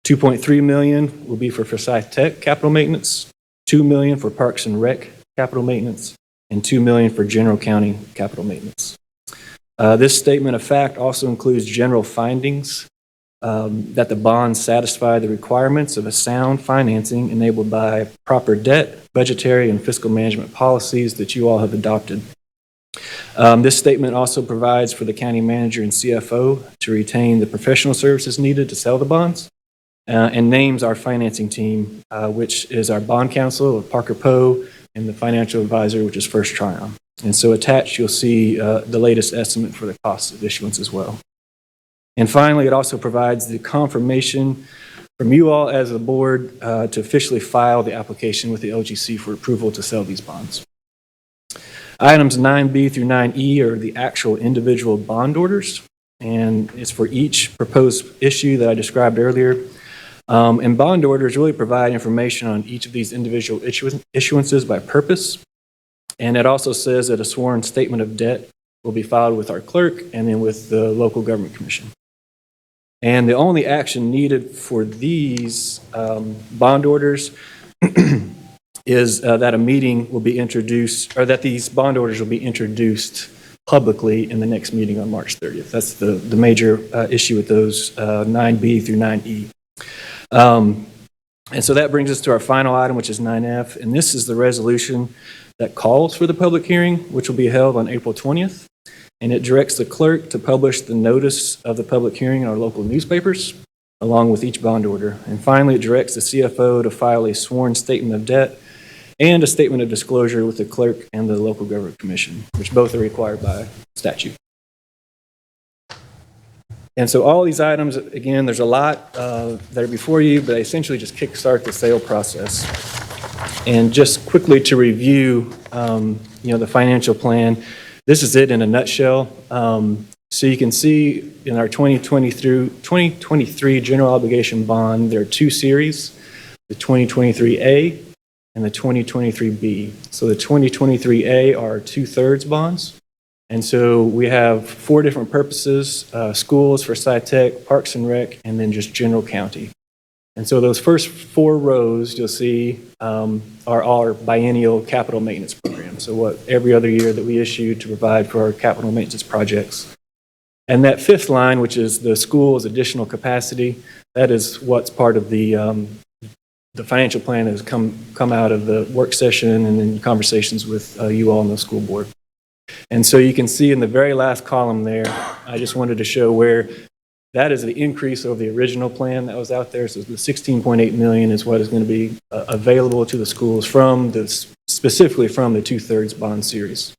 $2.3 million will be for Forsyth Tech capital maintenance, $2 million for Parks and Rec capital maintenance, and $2 million for general county capital maintenance. This statement of fact also includes general findings that the bonds satisfy the requirements of a sound financing enabled by proper debt, budgetary, and fiscal management policies that you all have adopted. This statement also provides for the county manager and CFO to retain the professional services needed to sell the bonds, and names our financing team, which is our bond counsel of Parker Poe, and the financial advisor, which is First Tryon. And so attached, you'll see the latest estimate for the cost of issuance as well. And finally, it also provides the confirmation from you all as a board to officially file the application with the LGC for approval to sell these bonds. Items 9B through 9E are the actual individual bond orders, and it's for each proposed issue that I described earlier. And bond orders really provide information on each of these individual issuances by purpose. And it also says that a sworn statement of debt will be filed with our clerk and then with the local government commission. And the only action needed for these bond orders is that a meeting will be introduced, or that these bond orders will be introduced publicly in the next meeting on March 30th. That's the major issue with those 9B through 9E. And so that brings us to our final item, which is 9F, and this is the resolution that calls for the public hearing, which will be held on April 20th. And it directs the clerk to publish the notice of the public hearing in our local newspapers, along with each bond order. And finally, it directs the CFO to file a sworn statement of debt and a statement of disclosure with the clerk and the local government commission, which both are required by statute. And so all these items, again, there's a lot that are before you, but they essentially just kickstart the sale process. And just quickly to review, the financial plan, this is it in a nutshell. So you can see in our 2023 general obligation bond, there are two series, the 2023A and the 2023B. So the 2023A are two-thirds bonds. And so we have four different purposes: schools, Forsyth Tech, Parks and Rec, and then just general county. And so those first four rows you'll see are our biennial capital maintenance program. So what every other year that we issue to provide for our capital maintenance projects. And that fifth line, which is the school's additional capacity, that is what's part of the financial plan that has come out of the work session and then conversations with you all in the school board. And so you can see in the very last column there, I just wanted to show where that is the increase over the original plan that was out there. So the $16.8 million is what is going to be available to the schools specifically from the two-thirds bond series.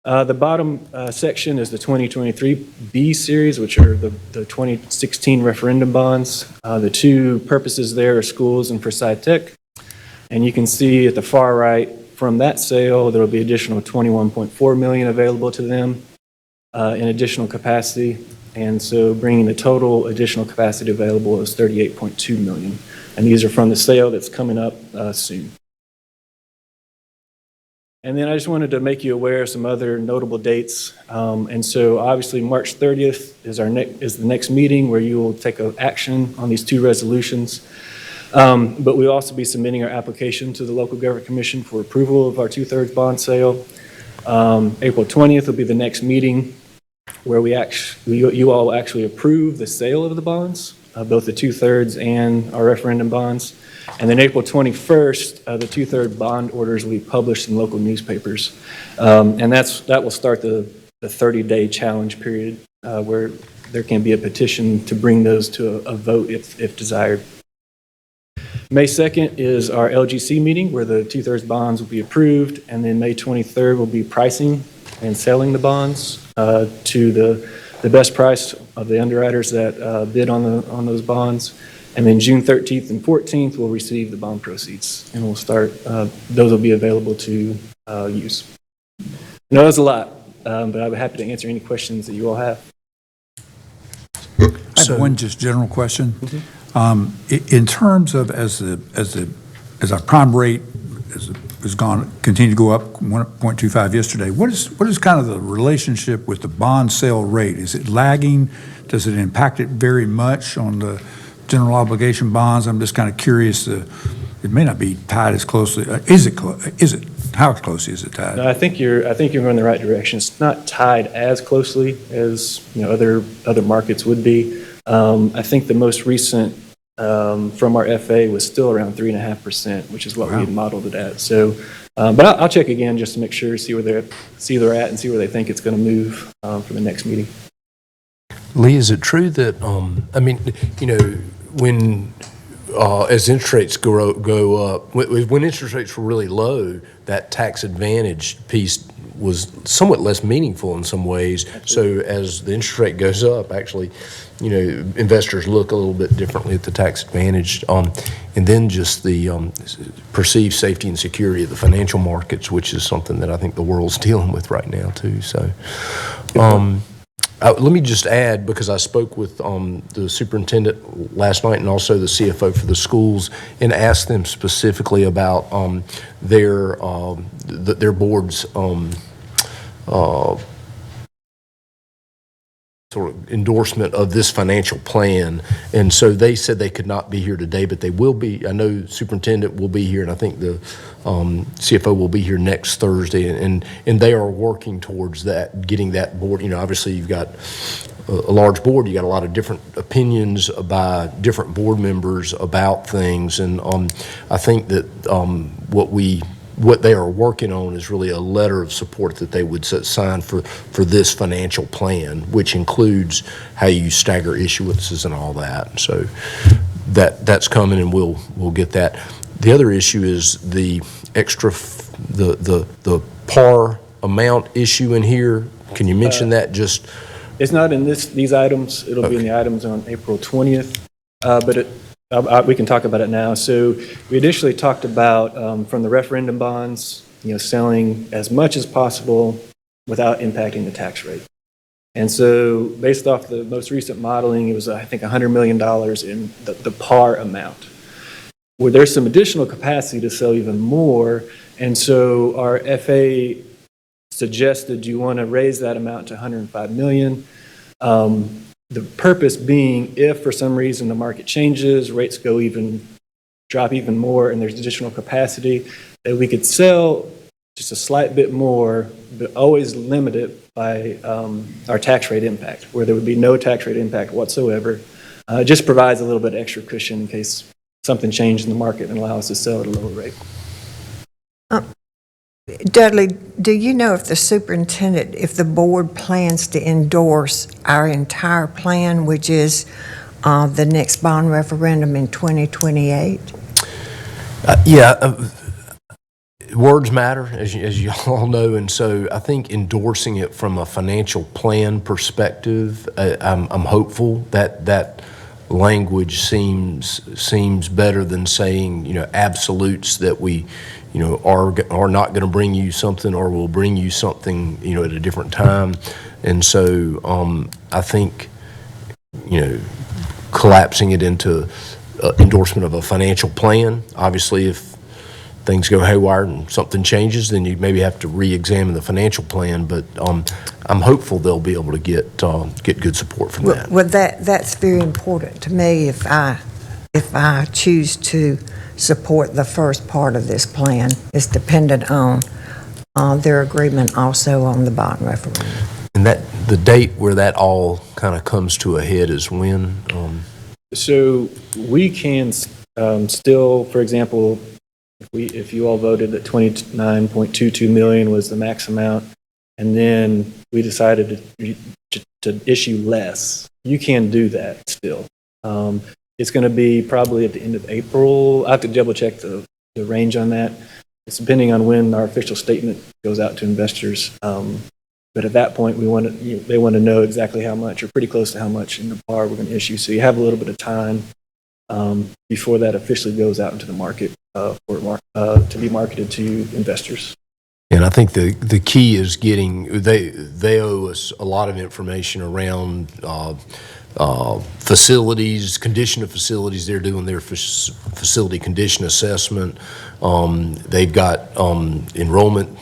The bottom section is the 2023B series, which are the 2016 referendum bonds. The two purposes there are schools and Forsyth Tech. And you can see at the far right, from that sale, there will be additional $21.4 million available to them in additional capacity. And so bringing the total additional capacity available is $38.2 million. And these are from the sale that's coming up soon. And then I just wanted to make you aware of some other notable dates. And so obviously March 30th is the next meeting where you will take action on these two resolutions. But we'll also be submitting our application to the local government commission for approval of our two-thirds bond sale. April 20th will be the next meeting. where you all actually approve the sale of the bonds, both the 2/3 and our referendum bonds. And then April 21st, the 2/3 bond orders will be published in local newspapers. And that will start the 30-day challenge period where there can be a petition to bring those to a vote if desired. May 2nd is our LGC meeting where the 2/3 bonds will be approved, and then May 23rd will be pricing and selling the bonds to the best price of the underwriters that bid on those bonds. And then June 13th and 14th, we'll receive the bond proceeds, and we'll start, those will be available to use. I know that's a lot, but I'd be happy to answer any questions that you all have. I have one just general question. In terms of as our prime rate has continued to go up 1.25 yesterday, what is kind of the relationship with the bond sale rate? Is it lagging? Does it impact it very much on the general obligation bonds? I'm just kind of curious. It may not be tied as closely. Is it? How closely is it tied? No, I think you're going in the right direction. It's not tied as closely as other markets would be. I think the most recent from our FA was still around 3.5%, which is what we had modeled it at. So, but I'll check again just to make sure, see where they're at, and see where they think it's going to move for the next meeting. Lee, is it true that, when, as interest rates go up, when interest rates were really low, that tax advantage piece was somewhat less meaningful in some ways. So as the interest rate goes up, actually, investors look a little bit differently at the tax advantage. And then just the perceived safety and security of the financial markets, which is something that I think the world's dealing with right now too. So let me just add, because I spoke with the superintendent last night and also the CFO for the schools and asked them specifically about their board's sort of endorsement of this financial plan. And so they said they could not be here today, but they will be. I know superintendent will be here, and I think the CFO will be here next Thursday, and they are working towards that, getting that board. Obviously you've got a large board, you got a lot of different opinions by different board members about things, and I think that what they are working on is really a letter of support that they would sign for this financial plan, which includes how you stagger issuances and all that. So that's coming, and we'll get that. The other issue is the extra, the par amount issue in here. Can you mention that? Just it's not in these items. It'll be in the items on April 20th, but we can talk about it now. So we initially talked about from the referendum bonds, selling as much as possible without impacting the tax rate. And so based off the most recent modeling, it was, I think, $100 million in the par amount, where there's some additional capacity to sell even more. And so our FA suggested you want to raise that amount to $105 million. The purpose being, if for some reason the market changes, rates drop even more, and there's additional capacity, that we could sell just a slight bit more, but always limit it by our tax rate impact, where there would be no tax rate impact whatsoever. It just provides a little bit extra cushion in case something changed in the market and allow us to sell at a lower rate. Dudley, do you know if the superintendent, if the board plans to endorse our entire plan, which is the next bond referendum in 2028? Words matter, as you all know, and so I think endorsing it from a financial plan perspective, I'm hopeful that language seems better than saying absolutes that we are not going to bring you something or will bring you something at a different time. And so I think collapsing it into endorsement of a financial plan. Obviously, if things go haywire and something changes, then you maybe have to re-examine the financial plan. But I'm hopeful they'll be able to get good support from that. Well, that's very important to me. If I choose to support the first part of this plan, it's dependent on their agreement also on the bond referendum. And the date where that all kind of comes to a head is when? So we can still, for example, if you all voted that 29.22 million was the max amount, and then we decided to issue less, you can do that still. It's going to be probably at the end of April. I have to double check the range on that. It's depending on when our official statement goes out to investors. But at that point, they want to know exactly how much, or pretty close to how much in the bar we're going to issue. So you have a little bit of time before that officially goes out into the market to be marketed to investors. And I think the key is they owe us a lot of information around facilities, condition of facilities. They're doing their facility condition assessment. They've got enrollment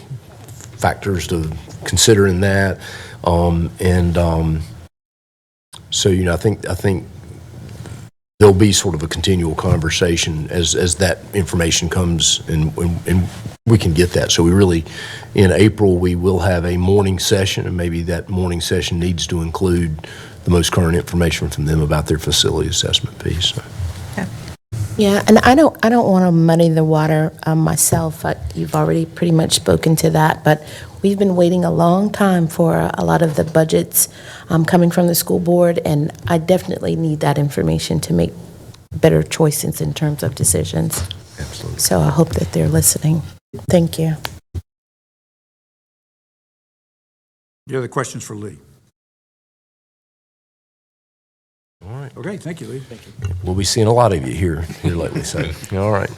factors to consider in that. So, I think there'll be sort of a continual conversation as that information comes and we can get that. So we really, in April, we will have a morning session, and maybe that morning session needs to include the most current information from them about their facility assessment piece. Yeah, and I don't want to muddy the water myself. You've already pretty much spoken to that, but we've been waiting a long time for a lot of the budgets coming from the school board, and I definitely need that information to make better choices in terms of decisions. Absolutely. So I hope that they're listening. Thank you. Any other questions for Lee? All right. Okay, thank you, Lee. Thank you. We'll be seeing a lot of you here lately. So, all right.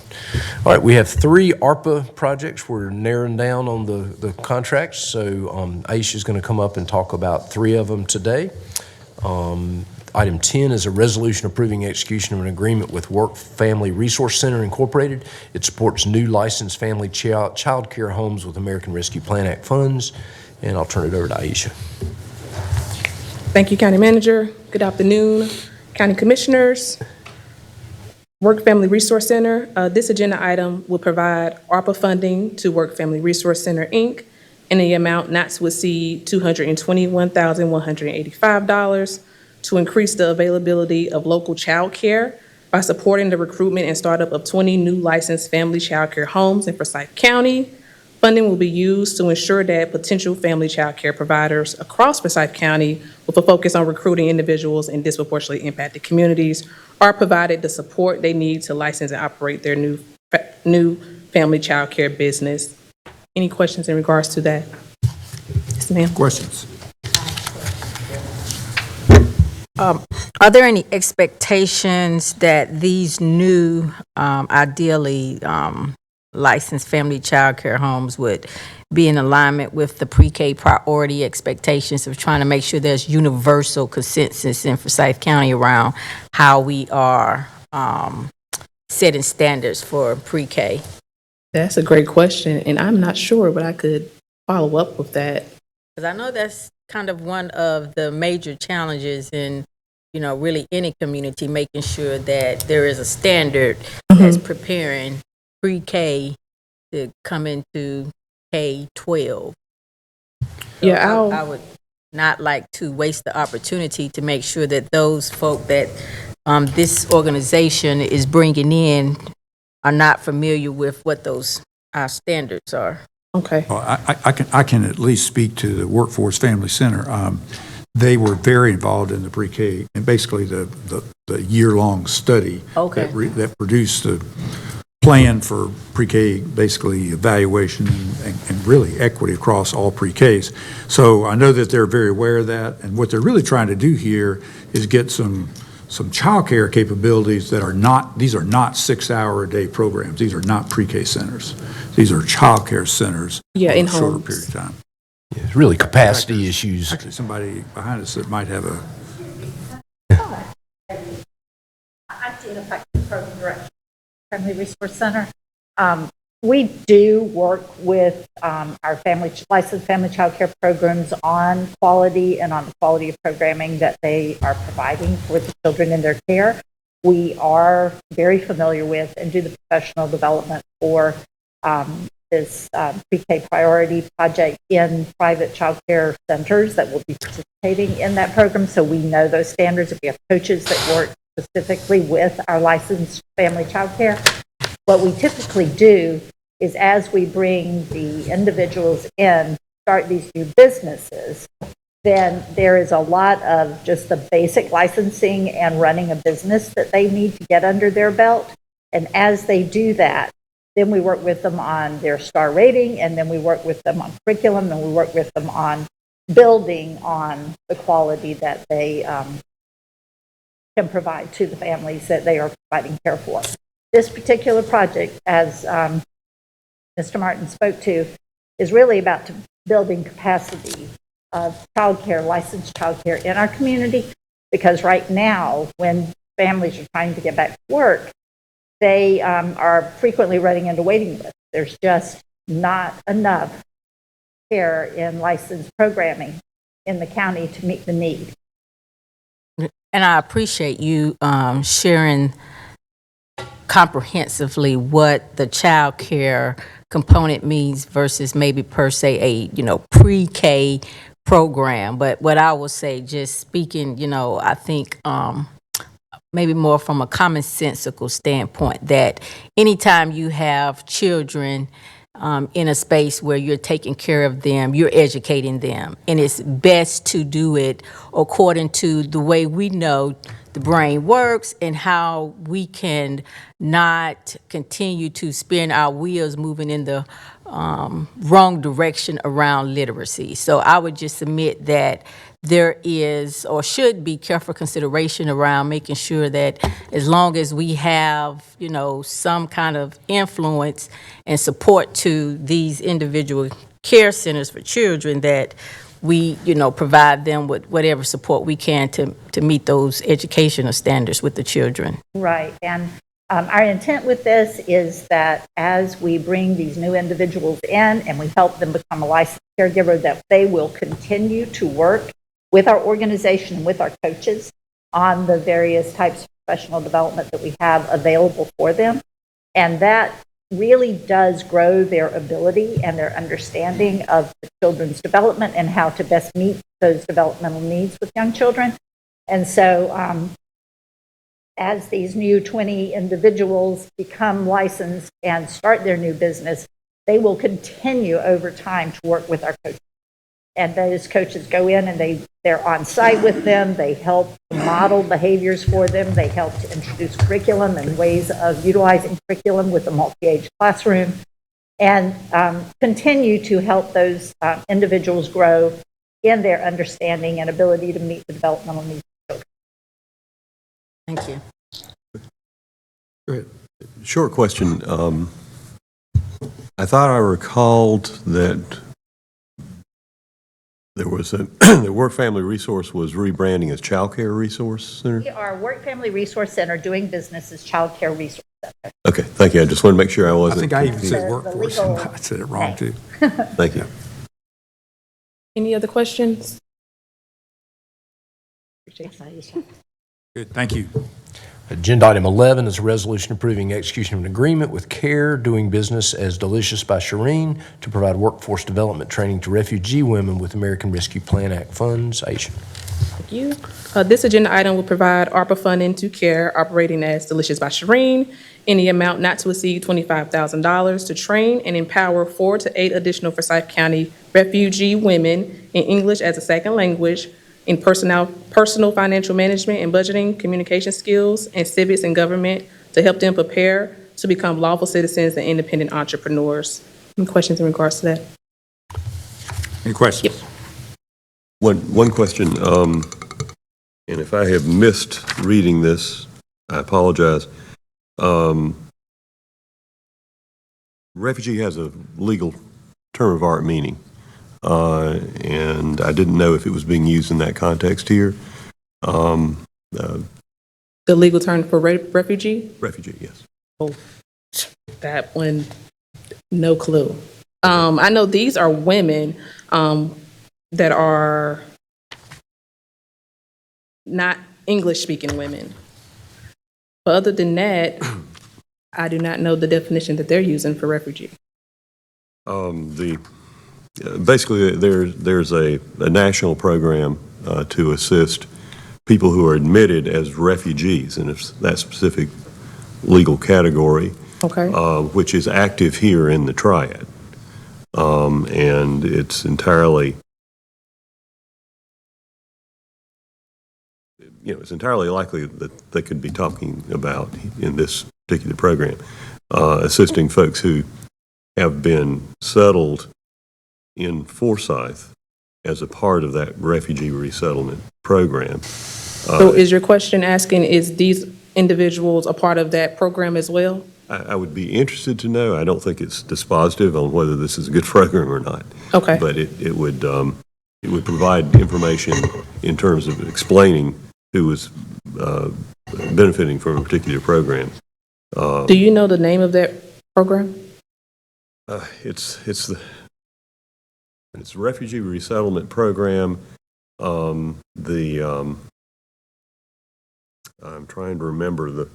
All right, we have 3 ARPA projects. We're narrowing down on the contracts. So Aisha's going to come up and talk about 3 of them today. Item 10 is a resolution approving execution of an agreement with Work Family Resource Center Incorporated. It supports new licensed family child care homes with American Rescue Plan Act funds. And I'll turn it over to Aisha. Thank you, County Manager. Good afternoon, County Commissioners. Work Family Resource Center. This agenda item will provide ARPA funding to Work Family Resource Center, Inc. in the amount not to exceed $221,185 to increase the availability of local child care by supporting the recruitment and startup of 20 new licensed family child care homes in Forsyth County. Funding will be used to ensure that potential family child care providers across Forsyth County, with a focus on recruiting individuals in disproportionately impacted communities, are provided the support they need to license and operate their new family child care business. Any questions in regards to that? Yes, ma'am. Questions? Are there any expectations that these new, ideally licensed family child care homes would be in alignment with the pre-K priority expectations of trying to make sure there's universal consensus in Forsyth County around how we are setting standards for pre-K? That's a great question, and I'm not sure, but I could follow up with that. Because I know that's kind of one of the major challenges in, really any community, making sure that there is a standard that's preparing pre-K to come into K-12. Yeah, I would not like to waste the opportunity to make sure that those folk that this organization is bringing in are not familiar with what those our standards are. Okay. Well, I can at least speak to the Workforce Family Center. They were very involved in the pre-K and basically the year-long study that produced the plan for pre-K, basically evaluation and really equity across all pre-Ks. So I know that they're very aware of that, and what they're really trying to do here is get some childcare capabilities that are not, these are not 6-hour-a-day programs. These are not pre-K centers. These are childcare centers in for a shorter homes. period of time. Yeah, it's really capacity issues. Actually, somebody behind us that might have a... Program Director, Family Resource Center. We do work with our licensed family child care programs on quality and on the quality of programming that they are providing for the children in their care. We are very familiar with and do the professional development for this pre-K priority project in private childcare centers that will be participating in that program. So we know those standards. We have coaches that work specifically with our licensed family childcare. What we typically do is as we bring the individuals in, start these new businesses, then there is a lot of just the basic licensing and running a business that they need to get under their belt. And as they do that, then we work with them on their star rating, and then we work with them on curriculum, and we work with them on building on the quality that they can provide to the families that they are providing care for. This particular project, as Mr. Martin spoke to, is really about building capacity of childcare, licensed childcare in our community, because right now, when families are trying to get back to work, they are frequently running into waiting lists. There's just not enough care in licensed programming in the county to meet the need. And I appreciate you sharing comprehensively what the child care component means versus maybe per se a, pre-K program. But what I will say, just speaking, I think maybe more from a commonsensical standpoint, that anytime you have children in a space where you're taking care of them, you're educating them. And it's best to do it according to the way we know the brain works and how we can not continue to spin our wheels moving in the wrong direction around literacy. So I would just submit that there is or should be careful consideration around making sure that as long as we have, some kind of influence and support to these individual care centers for children, that we, provide them with whatever support we can to meet those educational standards with the children. Right. And our intent with this is that as we bring these new individuals in and we help them become a licensed caregiver, that they will continue to work with our organization, with our coaches, on the various types of professional development that we have available for them. And that really does grow their ability and their understanding of the children's development and how to best meet those developmental needs with young children. And so as these new 20 individuals become licensed and start their new business, they will continue over time to work with our coaches. And those coaches go in and they're on site with them. They help model behaviors for them. They help to introduce curriculum and ways of utilizing curriculum with a multi-age classroom, and continue to help those individuals grow in their understanding and ability to meet the developmental needs of children. Thank you. Great. Short question. I thought I recalled that there was the Work Family Resource was rebranding as Child Care Resource Center. We are Work Family Resource Center doing business as Child Care Resource Center. Okay, thank you. I just wanted to make sure I I wasn't. think I even confused. said workforce, and I said it wrong too. Thank you. Any other questions? Good, thank you. Agenda item 11 is a resolution approving execution of an agreement with CARE, doing business as Delicious by Shireen, to provide workforce development training to refugee women with American Rescue Plan Act funds. Aisha. Thank you. This agenda item will provide ARPA funding to CARE, operating as Delicious by Shireen, in the amount not to exceed $25,000 to train and empower 4 to 8 additional Forsyth County refugee women in English as a second language, in personal financial management and budgeting, communication skills, and civics and government, to help them prepare to become lawful citizens and independent entrepreneurs. Any questions in regards to that? Any questions? Yep. One question, and if I have missed reading this, I apologize. Refugee has a legal term of art meaning, and I didn't know if it was being used in that context here. The legal term for refugee? Refugee, yes. Oh, that one, no clue. I know these are women that are not English-speaking women. But other than that, I do not know the definition that they're using for refugee. Basically, there's a national program to assist people who are admitted as refugees in that specific legal category, Okay. which is active here in the Triad. And it's entirely, it's entirely likely that they could be talking about in this particular program, assisting folks who have been settled in Forsyth as a part of that refugee resettlement program. So is your question asking, is these individuals a part of that program as well? I would be interested to know. I don't think it's dispositive on whether this is a good program or not. Okay. But it would provide information in terms of explaining who was benefiting from a particular program. Do you know the name of that program? It's Refugee Resettlement Program. I'm trying to remember the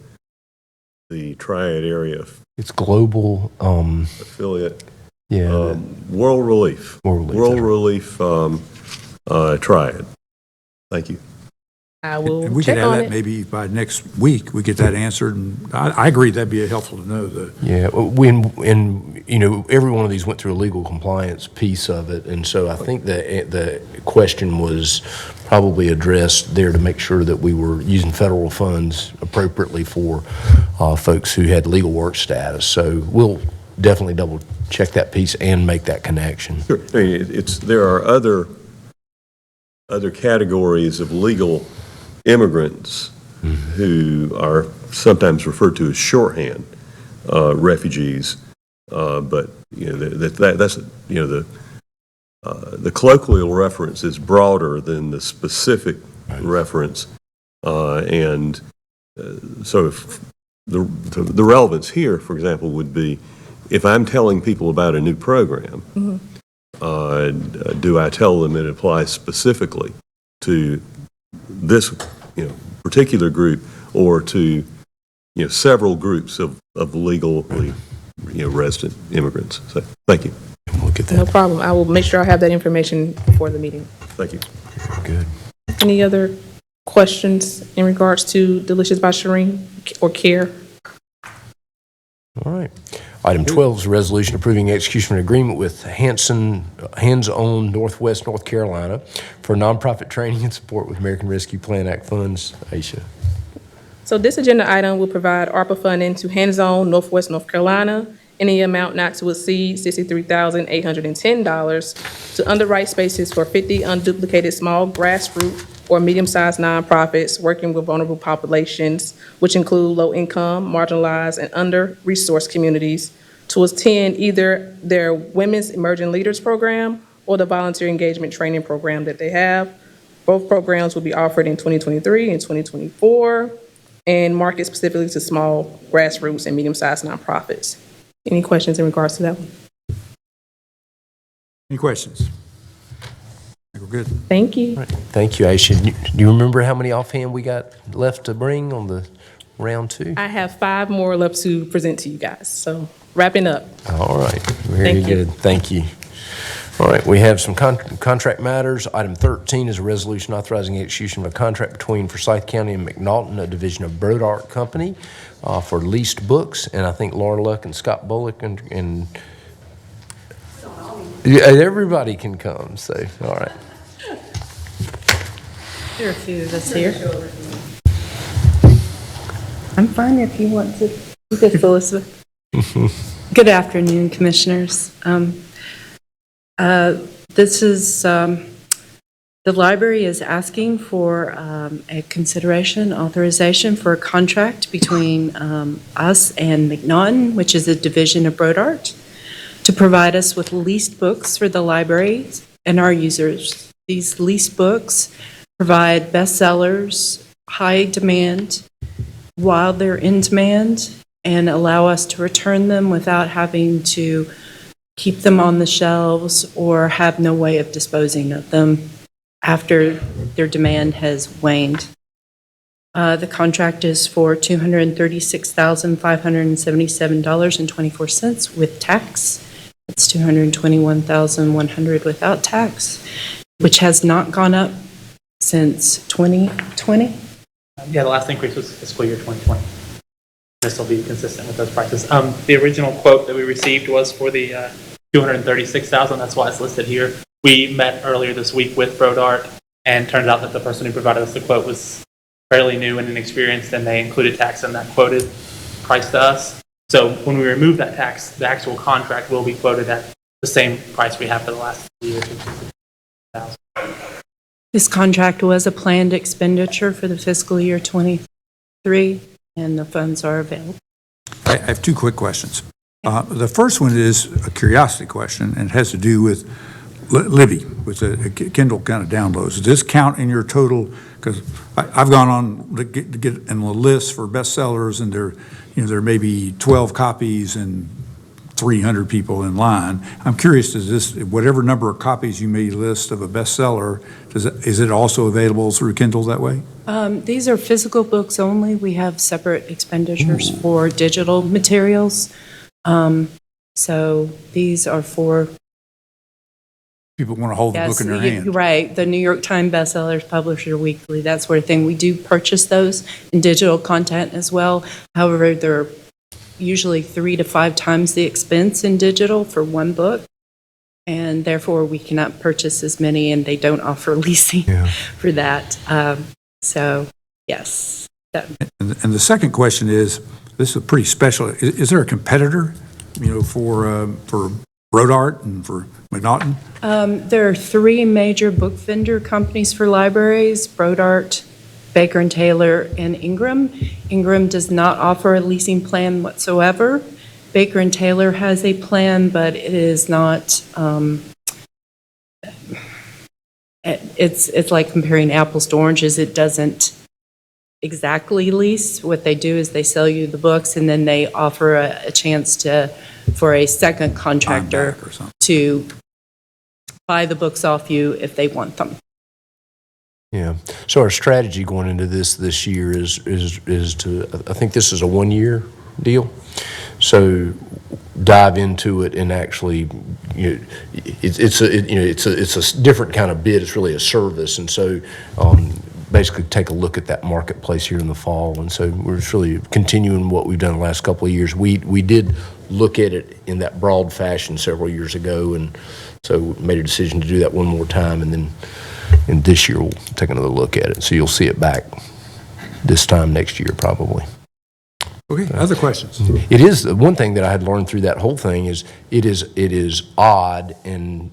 Triad area It's global, affiliate. yeah. World Relief. World Relief, Triad. Thank you. I will And we could check have on that it. maybe by next week, we get that answered, and I agree, that'd be helpful to know. Yeah, every one of these went through a legal compliance piece of it, and so I think the question was probably addressed there to make sure that we were using federal funds appropriately for folks who had legal work status. So we'll definitely double check that piece and make that connection. Sure. I mean, there are other categories of legal immigrants who are sometimes referred to as shorthand refugees, but that's the colloquial reference is broader than the specific reference, and so if the relevance here, for example, would be if I'm telling people about a new program. Do I tell them it applies specifically to this, particular group, or to, several groups of legally, resident immigrants? So, thank you. Look at that. No problem. I will make sure I have that information before the meeting. Thank you. Good. Any other questions in regards to Delicious by Shireen or CARE? All right. Item 12 is a resolution approving execution of an agreement with Hands On Northwest North Carolina for nonprofit training and support with American Rescue Plan Act funds. Aisha. So this agenda item will provide ARPA funding to Hands On Northwest North Carolina in the amount not to exceed $63,810 to underwrite spaces for 50 unduplicated small grassroots or medium-sized nonprofits working with vulnerable populations, which include low-income, marginalized, and under-resourced communities, to attend either their Women's Emerging Leaders Program or the Volunteer Engagement Training Program that they have. Both programs will be offered in 2023 and 2024 and market specifically to small grassroots and medium-sized nonprofits. Any questions in regards to that one? Any questions? I think we're good. Thank you. All right. Thank you, Aisha. Do you remember how many offhand we got left to bring on the round two? I have 5 more left to present to you guys, so wrapping up. All right. Very Thank you. good. Thank you. All right, we have some contract matters. Item 13 is a resolution authorizing the execution of a contract between Forsyth County and McNaughton, a division of Broad Art Company, for leased books. And I think Laura Luck and Scott Bullock and yeah, everybody can come. So, all right. There are a few of us here. I'm fine if you want to. Good, Elizabeth. Good afternoon, Commissioners. This is, the library is asking for a consideration, authorization for a contract between us and McNaughton, which is a division of Broad Art, to provide us with leased books for the library and our users. These leased books provide bestsellers, high demand, while they're in demand, and allow us to return them without having to keep them on the shelves or have no way of disposing of them after their demand has waned. The contract is for $236,577.24 with tax. It's $221,100 without tax, which has not gone up since 2020. Yeah, the last increase was fiscal year 2020. This will be consistent with those prices. The original quote that we received was for the $236,000. That's why it's listed here. We met earlier this week with Brodart, and turned out that the person who provided us the quote was fairly new and inexperienced, and they included tax in that quoted price to us. So when we remove that tax, the actual contract will be quoted at the same price we have for the last 2 years, which is $1,000. This contract was a planned expenditure for the fiscal year 23, and the funds are available. I have two quick questions. The first one is a curiosity question, and it has to do with Libby, with the Kindle kind of downloads. Does this count in your total? Because I've gone on to get in the list for bestsellers, and there may be 12 copies and 300 people in line. I'm curious, does this, whatever number of copies you may list of a bestseller, is it also available through Kindle that way? These are physical books only. We have separate expenditures for digital materials. So these are for people want to hold the book in their hand. Right, the New York Times bestsellers, Publisher Weekly, that sort of thing. We do purchase those in digital content as well. However, they're usually 3 to 5 times the expense in digital for one book, and therefore we cannot purchase as many, and they don't offer leasing for that. So, yes. And the second question is, this is pretty special. Is there a competitor, for Brodart and for McNaughton? There are 3 major book vendor companies for libraries: Brodart, Baker & Taylor, and Ingram. Ingram does not offer a leasing plan whatsoever. Baker & Taylor has a plan, but it is not, it's like comparing apples to oranges. It doesn't exactly lease. What they do is they sell you the books, and then they offer a chance for a second contractor to buy the books off you if they want them. Yeah. So our strategy going into this year is to, I think this is a 1-year deal. So dive into it and actually, it's a different kind of bid. It's really a service, and so basically take a look at that marketplace here in the fall. And so we're just really continuing what we've done the last couple of years. We did look at it in that broad fashion several years ago, and so made a decision to do that one more time, and then this year we'll take another look at it. So you'll see it back this time next year probably. Okay, other questions? It is, one thing that I had learned through that whole thing is it is odd and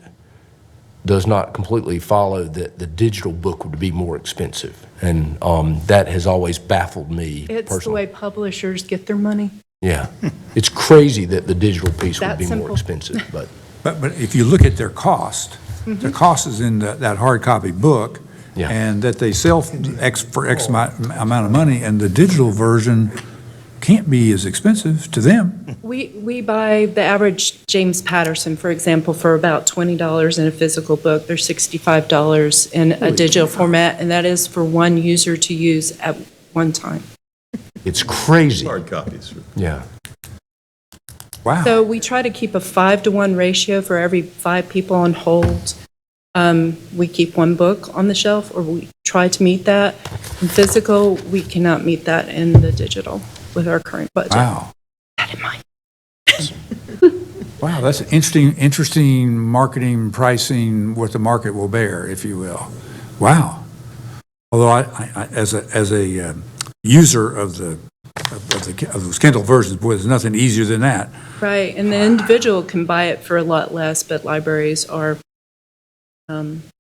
does not completely follow that the digital book would be more expensive. And that has always baffled me It's personally. the way publishers get their money. Yeah. It's crazy that the digital piece would That be more simple. expensive, but. But if you look at their cost, the cost is in that hard copy book, Yeah. and that they sell for X amount of money, and the digital version can't be as expensive to them. We buy the average James Patterson, for example, for about $20 in a physical book. They're $65 in a digital format, and that is for one user to use at one time. It's crazy. Hard copies. Yeah. Wow. So we try to keep a 5-to-1 ratio for every 5 people on hold. We keep one book on the shelf, or we try to meet that. In physical, we cannot meet that in the digital with our current budget. Wow. That in mind. Wow, that's interesting marketing, pricing, what the market will bear, if you will. Wow. Although I as a user of those Kindle versions, boy, there's nothing easier than that. Right, and the individual can buy it for a lot less, but libraries are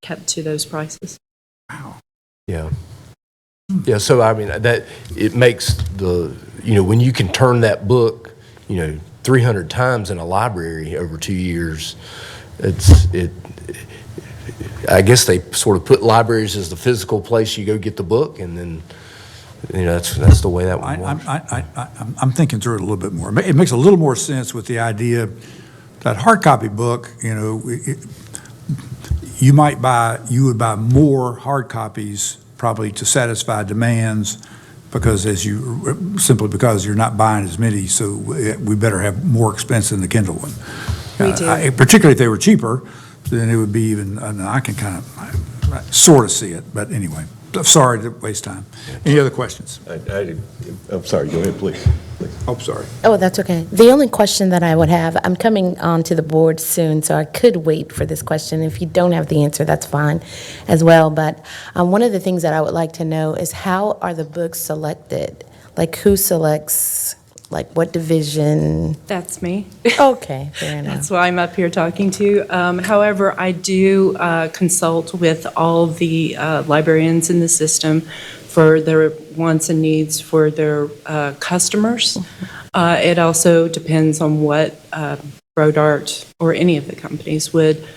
kept to those prices. Wow. Yeah. Yeah, so I mean, that, it makes when you can turn that book, 300 times in a library over 2 years, I guess they sort of put libraries as the physical place you go get the book, and then, that's the way that one works. I'm thinking through it a little bit more. It makes a little more sense with the idea that hard copy book, you would buy more hard copies probably to satisfy demands, because simply because you're not buying as many, so we better have more expense than the Kindle one. We do. Particularly if they were cheaper, then it would be even, I can kind of, sort of see it, but anyway, sorry to waste time. Any other questions? I'm sorry, go ahead, please. Oh, sorry. Oh, that's okay. The only question that I would have, I'm coming on to the board soon, so I could wait for this question. If you don't have the answer, that's fine as well. But one of the things that I would like to know is how are the books selected? Like who selects, like what division? That's me. Okay, fair enough. That's why I'm up here talking to you. However, I do consult with all the librarians in the system for their wants and needs for their customers. It also depends on what Brodart or any of the companies would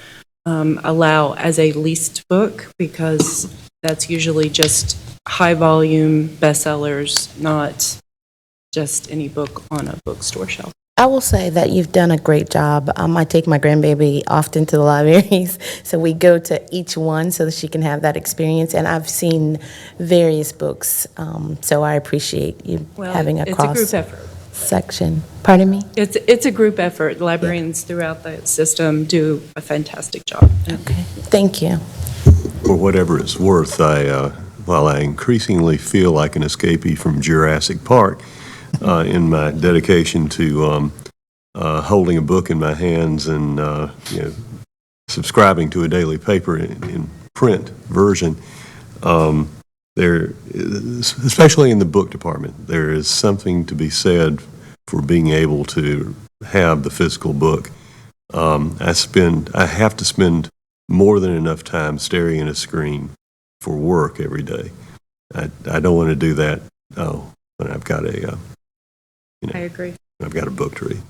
allow as a leased book, because that's usually just high-volume bestsellers, not just any book on a bookstore shelf. I will say that you've done a great job. I take my grandbaby often to the libraries, so we go to each one so that she can have that experience. And I've seen various books, so I appreciate you having a it's a group effort. section. Pardon me? It's a group effort. Librarians throughout the system do a fantastic job. Okay, thank you. For whatever it's worth, while I increasingly feel like an escapee from Jurassic Park, in my dedication to holding a book in my hands and subscribing to a daily paper in print version, there, especially in the book department, there is something to be said for being able to have the physical book. I have to spend more than enough time staring at a screen for work every day. I don't want to do that. When I've got I agree. I've got a book to read.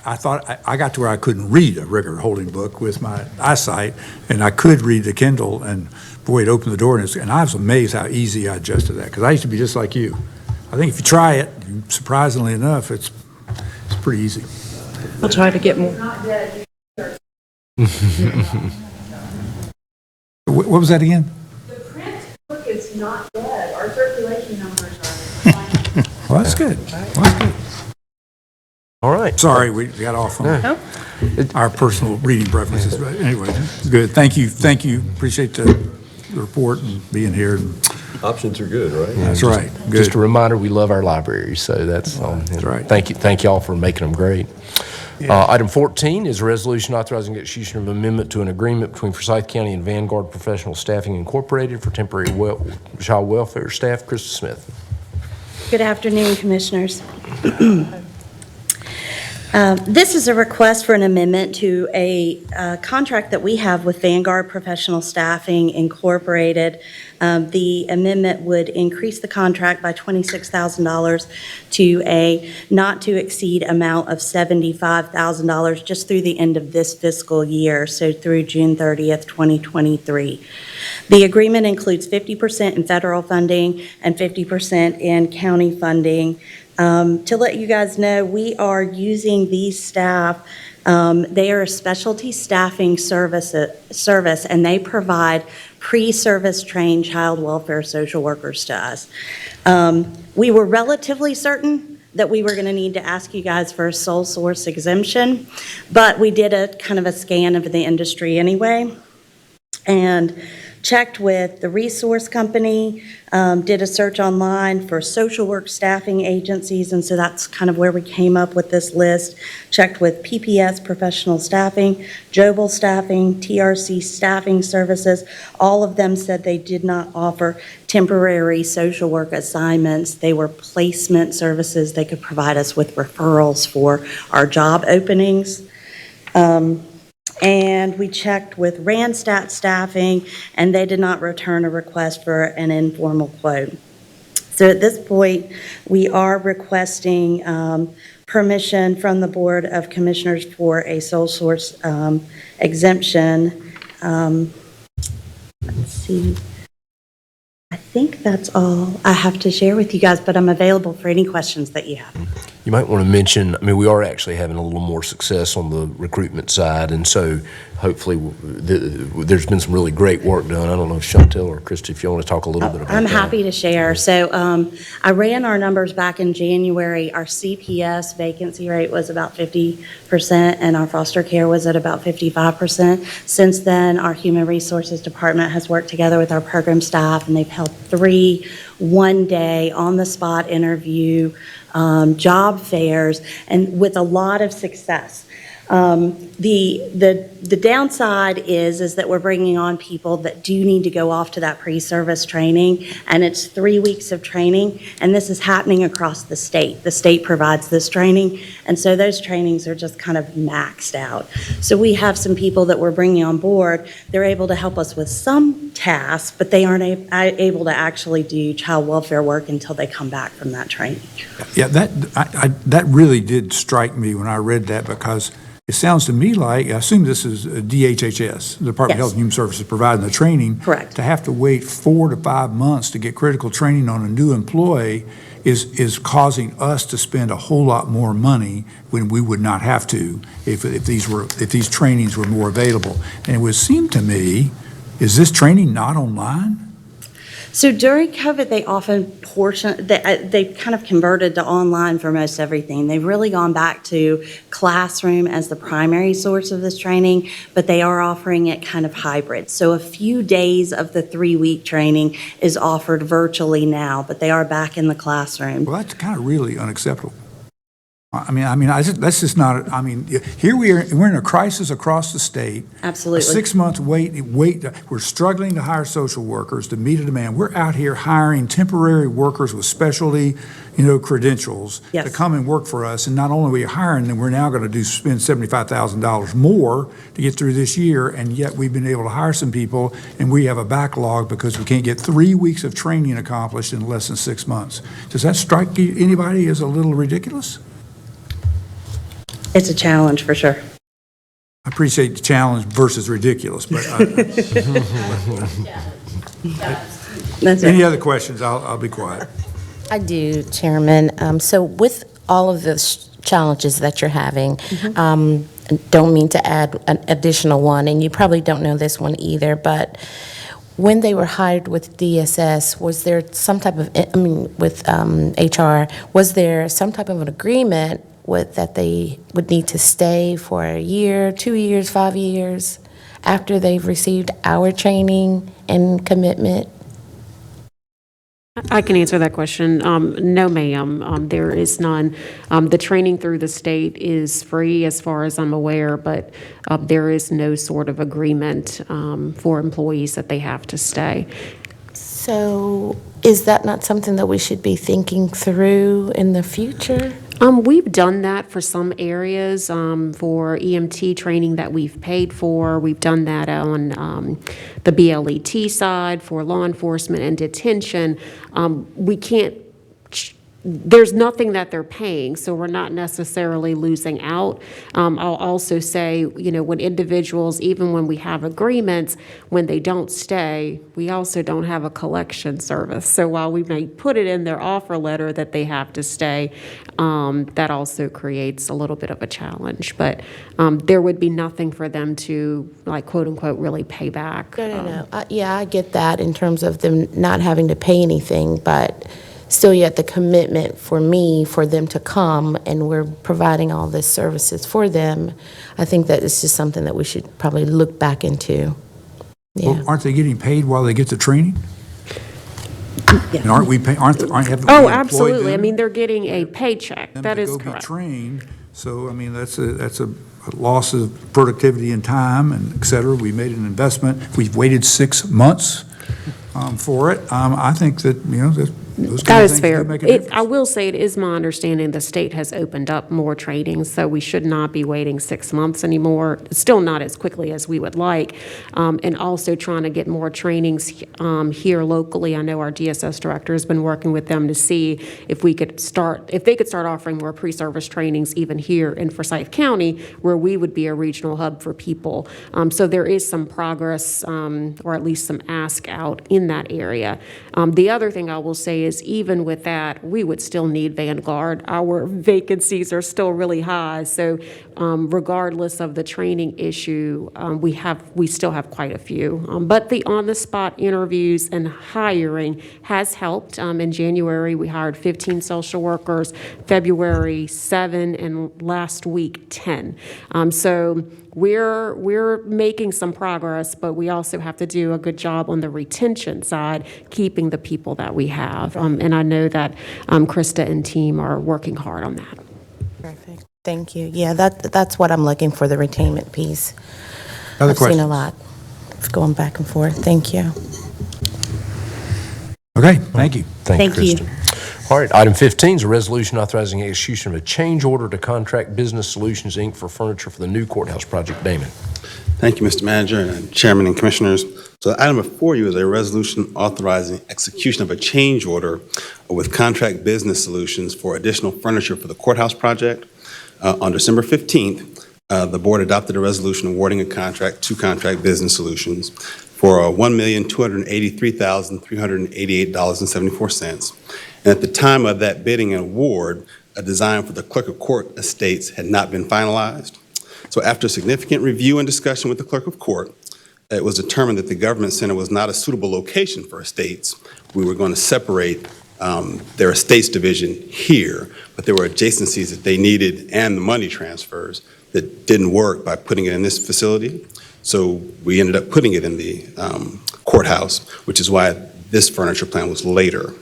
I thought I got to where I couldn't read a regular holding book with my eyesight, and I could read the Kindle, and boy, it opened the door, and I was amazed how easy I adjusted to that, because I used to be just like you. I think if you try it, surprisingly enough, it's pretty easy. I'll try to get more. What was that again? The print book is not dead. Our circulation numbers are. Well, that's good. Well, that's good. All right. Sorry, we got off on our personal reading preferences, but anyway, it's good. Thank you. Appreciate the report and being here. Options are good, right? That's right. Good. Just a reminder, we love our libraries, so that's right. Thank you all for making them great. Item 14 is a resolution authorizing the execution of an amendment to an agreement between Forsyth County and Vanguard Professional Staffing Incorporated for temporary child welfare staff. Krista Smith. Good afternoon, Commissioners. This is a request for an amendment to a contract that we have with Vanguard Professional Staffing Incorporated. The amendment would increase the contract by $26,000 to a not-to-exceed amount of $75,000 just through the end of this fiscal year, so through June 30th, 2023. The agreement includes 50% in federal funding and 50% in county funding. To let you guys know, we are using these staff. They are a specialty staffing service, and they provide pre-service trained child welfare social workers to us. We were relatively certain that we were going to need to ask you guys for a sole source exemption, but we did a kind of a scan of the industry anyway, and checked with the resource company, did a search online for social work staffing agencies, and so that's kind of where we came up with this list. Checked with PPS Professional Staffing, Jobel Staffing, TRC Staffing Services. All of them said they did not offer temporary social work assignments. They were placement services. They could provide us with referrals for our job openings. And we checked with Randstad Staffing, and they did not return a request for an informal quote. So at this point, we are requesting permission from the Board of Commissioners for a sole source exemption. Let's see. I think that's all I have to share with you guys, but I'm available for any questions that you have. You might want to mention, I mean, we are actually having a little more success on the recruitment side, and so hopefully there's been some really great work done. I don't know if Chantel or Christy, if you want to talk a little bit about that. I'm happy to share. So I ran our numbers back in January. Our CPS vacancy rate was about 50%, and our foster care was at about 55%. Since then, our Human Resources Department has worked together with our program staff, and they've held 3 one-day on-the-spot interview job fairs, and with a lot of success. The downside is that we're bringing on people that do need to go off to that pre-service training, and it's 3 weeks of training, and this is happening across the state. The state provides this training, and so those trainings are just kind of maxed out. So we have some people that we're bringing on board. They're able to help us with some tasks, but they aren't able to actually do child welfare work until they come back from that training. Yeah, that really did strike me when I read that, because it sounds to me like, I assume this is DHHS, the Department of Health and Human Services, providing the training. Correct. To have to wait 4 to 5 months to get critical training on a new employee is causing us to spend a whole lot more money when we would not have to if these trainings were more available. And it would seem to me, is this training not online? So during COVID, they kind of converted to online for most everything. They've really gone back to classroom as the primary source of this training, but they are offering it kind of hybrid. So a few days of the 3-week training is offered virtually now, but they are back in the classroom. Well, that's kind of really unacceptable. That's just not, here we're in a crisis across the state. Absolutely. A 6-month wait, we're struggling to hire social workers to meet a demand. We're out here hiring temporary workers with specialty, credentials to come and work for us. And not only are we hiring them, we're now going to spend $75,000 more to get through this year. And yet we've been able to hire some people, and we have a backlog because we can't get 3 weeks of training accomplished in less than 6 months. Does that strike anybody as a little ridiculous? It's a challenge for sure. I appreciate the challenge versus ridiculous, but any other questions? I'll be quiet. I do, Chairman. So with all of the challenges that you're having, don't mean to add an additional one, and you probably don't know this one either, but when they were hired with DSS, was there some type of, with HR, was there some type of an agreement that they would need to stay for a year, 2 years, 5 years after they've received our training and commitment? I can answer that question. No, ma'am, there is none. The training through the state is free as far as I'm aware, but there is no sort of agreement for employees that they have to stay. So is that not something that we should be thinking through in the future? We've done that for some areas, for EMT training that we've paid for. We've done that on the BLET side for law enforcement and detention. We can't, there's nothing that they're paying, so we're not necessarily losing out. I'll also say, when individuals, even when we have agreements, when they don't stay, we also don't have a collection service. So while we may put it in their offer letter that they have to stay, that also creates a little bit of a challenge. But there would be nothing for them to, like, quote unquote, really pay back. No. Yeah, I get that in terms of them not having to pay anything, but still yet the commitment for them to come, and we're providing all these services for them. I think that it's just something that we should probably look back into. Yeah. Well, aren't they getting paid while they get the training? Yeah. And aren't we paying? Absolutely. They're getting a paycheck. That is correct. Trained. So that's a loss of productivity and time and et cetera. We made an investment. We've waited 6 months for it. I think that those That is fair. I will say it is my understanding the state has opened up more trainings, so we should not be waiting 6 months anymore. Still not as quickly as we would like. And also trying to get more trainings here locally. I know our DSS director has been working with them to see if they could start offering more pre-service trainings even here in Forsyth County, where we would be a regional hub for people. So there is some progress, or at least some ask out in that area. The other thing I will say is even with that, we would still need Vanguard. Our vacancies are still really high. So regardless of the training issue, we still have quite a few. But the on-the-spot interviews and hiring has helped. In January, we hired 15 social workers, February 7, and last week 10. So we're making some progress, but we also have to do a good job on the retention side, keeping the people that we have. And I know that Krista and team are working hard on that. Perfect. Thank you. Yeah, that's what I'm looking for, the retainment piece. Other I've questions? seen a lot. It's going back and forth. Thank you. Okay, thank you. Thank you. Kristen. All right, item 15 is a resolution authorizing execution of a change order to Contract Business Solutions, Inc. for furniture for the new courthouse project. Damon. Thank you, Mr. Manager and Chairman and Commissioners. So item before you is a resolution authorizing execution of a change order with Contract Business Solutions for additional furniture for the courthouse project. On December 15th, the board adopted a resolution awarding a contract to Contract Business Solutions for $1,283,388.74. And at the time of that bidding and award, a design for the clerk of court estates had not been finalized. So after significant review and discussion with the clerk of court, it was determined that the government center was not a suitable location for estates. We were going to separate their estates division here, but there were adjacencies that they needed and the money transfers that didn't work by putting it in this facility. So we ended up putting it in the courthouse, which is why this furniture plan was later.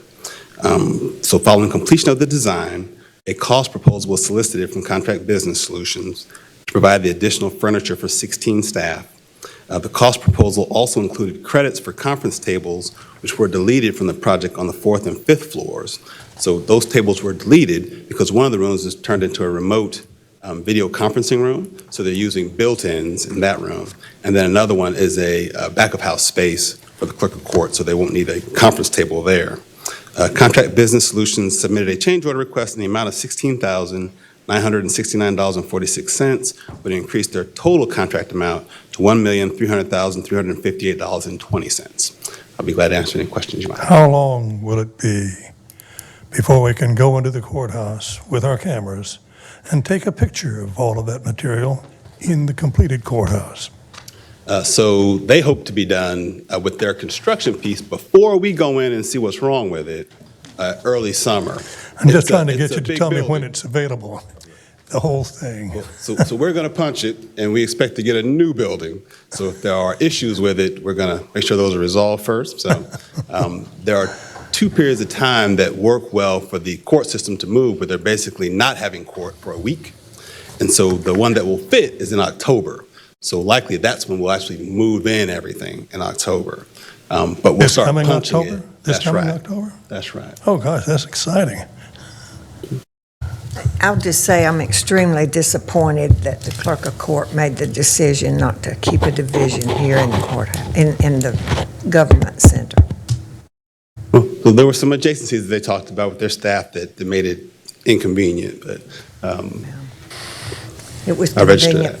So following completion of the design, a cost proposal was solicited from Contract Business Solutions to provide the additional furniture for 16 staff. The cost proposal also included credits for conference tables, which were deleted from the project on the 4th and 5th floors. So those tables were deleted because one of the rooms is turned into a remote video conferencing room, so they're using built-ins in that room. And then another one is a back-of-house space for the clerk of court, so they won't need a conference table there. Contract Business Solutions submitted a change order request in the amount of $16,969.46, but increased their total contract amount to $1,300,358.20. I'll be glad to answer any questions you might have. How long will it be before we can go into the courthouse with our cameras and take a picture of all of that material in the completed courthouse? So they hope to be done with their construction piece before we go in and see what's wrong with it, early summer. I'm just trying to get you to tell me when it's available, the whole thing. So we're going to punch it, and we expect to get a new building. So if there are issues with it, we're going to make sure those are resolved first. So there are 2 periods of time that work well for the court system to move, but they're basically not having court for a week. And so the one that will fit is in October. So likely that's when we'll actually move in everything in October. But we'll This start coming punching October? it. This That's coming right. October? That's right. Oh, gosh, that's exciting. I'll just say I'm extremely disappointed that the clerk of court made the decision not to keep a division here in the courthouse, in the government center. So there were some adjacencies that they talked about with their staff that made it inconvenient, but It was I register convenient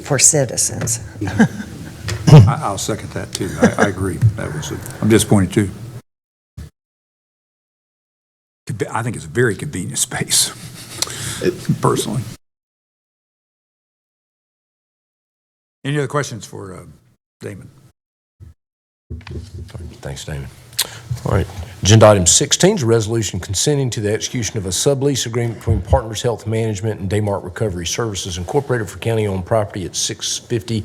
for citizens. I'll second that, too. I agree. I'm disappointed, too. I think it's a very convenient space, personally. Any other questions for Damon? Thanks, Damon. All right. Agenda item 16 is a resolution consenting to the execution of a sublease agreement between Partners Health Management and Daymark Recovery Services Incorporated for county-owned property at 650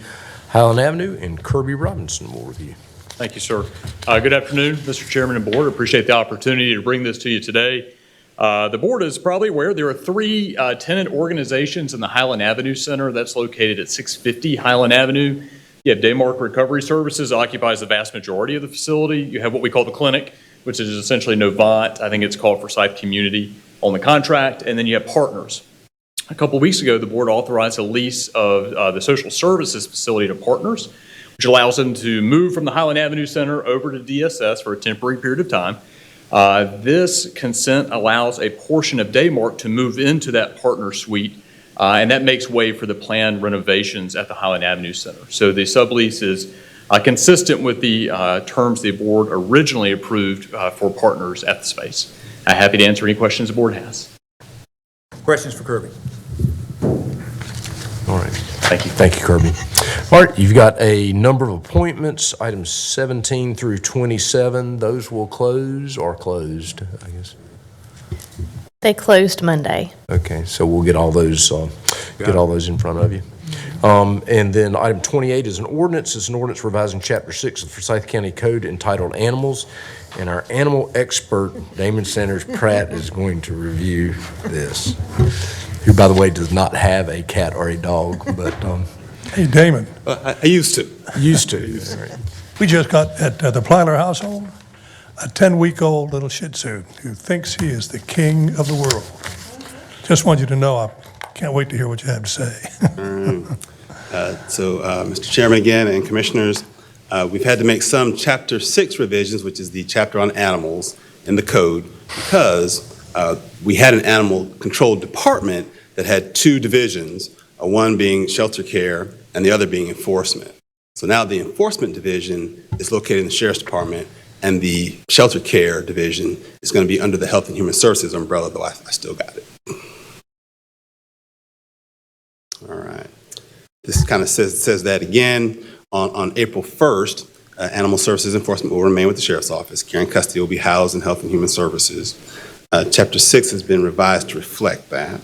Highland Avenue, and Kirby Robinson will review. Thank you, sir. Good afternoon, Mr. Chairman and Board. Appreciate the opportunity to bring this to you today. The board is probably aware there are 3 tenant organizations in the Highland Avenue Center that's located at 650 Highland Avenue. You have Daymark Recovery Services, occupies the vast majority of the facility. You have what we call the clinic, which is essentially Novant. I think it's called Forsyth Community on the contract. And then you have Partners. A couple weeks ago, the board authorized a lease of the social services facility to Partners, which allows them to move from the Highland Avenue Center over to DSS for a temporary period of time. This consent allows a portion of Daymark to move into that partner suite, and that makes way for the planned renovations at the Highland Avenue Center. So the sublease is consistent with the terms the board originally approved for partners at the space. I'm happy to answer any questions the board has. Questions for Kirby? All right. Thank you. Thank you, Kirby. All right, you've got a number of appointments, items 17 through 27. Those will close or closed, I guess. They closed Monday. Okay, so we'll get all those in front of you. And then item 28 is an ordinance. It's an ordinance revising Chapter 6 of the Forsyth County Code entitled Animals. And our animal expert, Damon Sanders Pratt, is going to review this. Who, by the way, does not have a cat or a dog, but... Hey, Damon. I used to. Used to. All right. We just got at the Plyler household a 10-week-old little Shih Tzu who thinks he is the king of the world. Just want you to know I can't wait to hear what you have to say. Mr. Chairman again and Commissioners, we've had to make some Chapter 6 revisions, which is the chapter on animals in the code, because we had an animal control department that had two divisions, one being shelter care and the other being enforcement. So now the enforcement division is located in the Sheriff's Department, and the shelter care division is going to be under the Health and Human Services umbrella, though I still got it. All right. This kind of says that again. On April 1st, Animal Services Enforcement will remain with the Sheriff's Office. Care and custody will be housed in Health and Human Services. Chapter 6 has been revised to reflect that.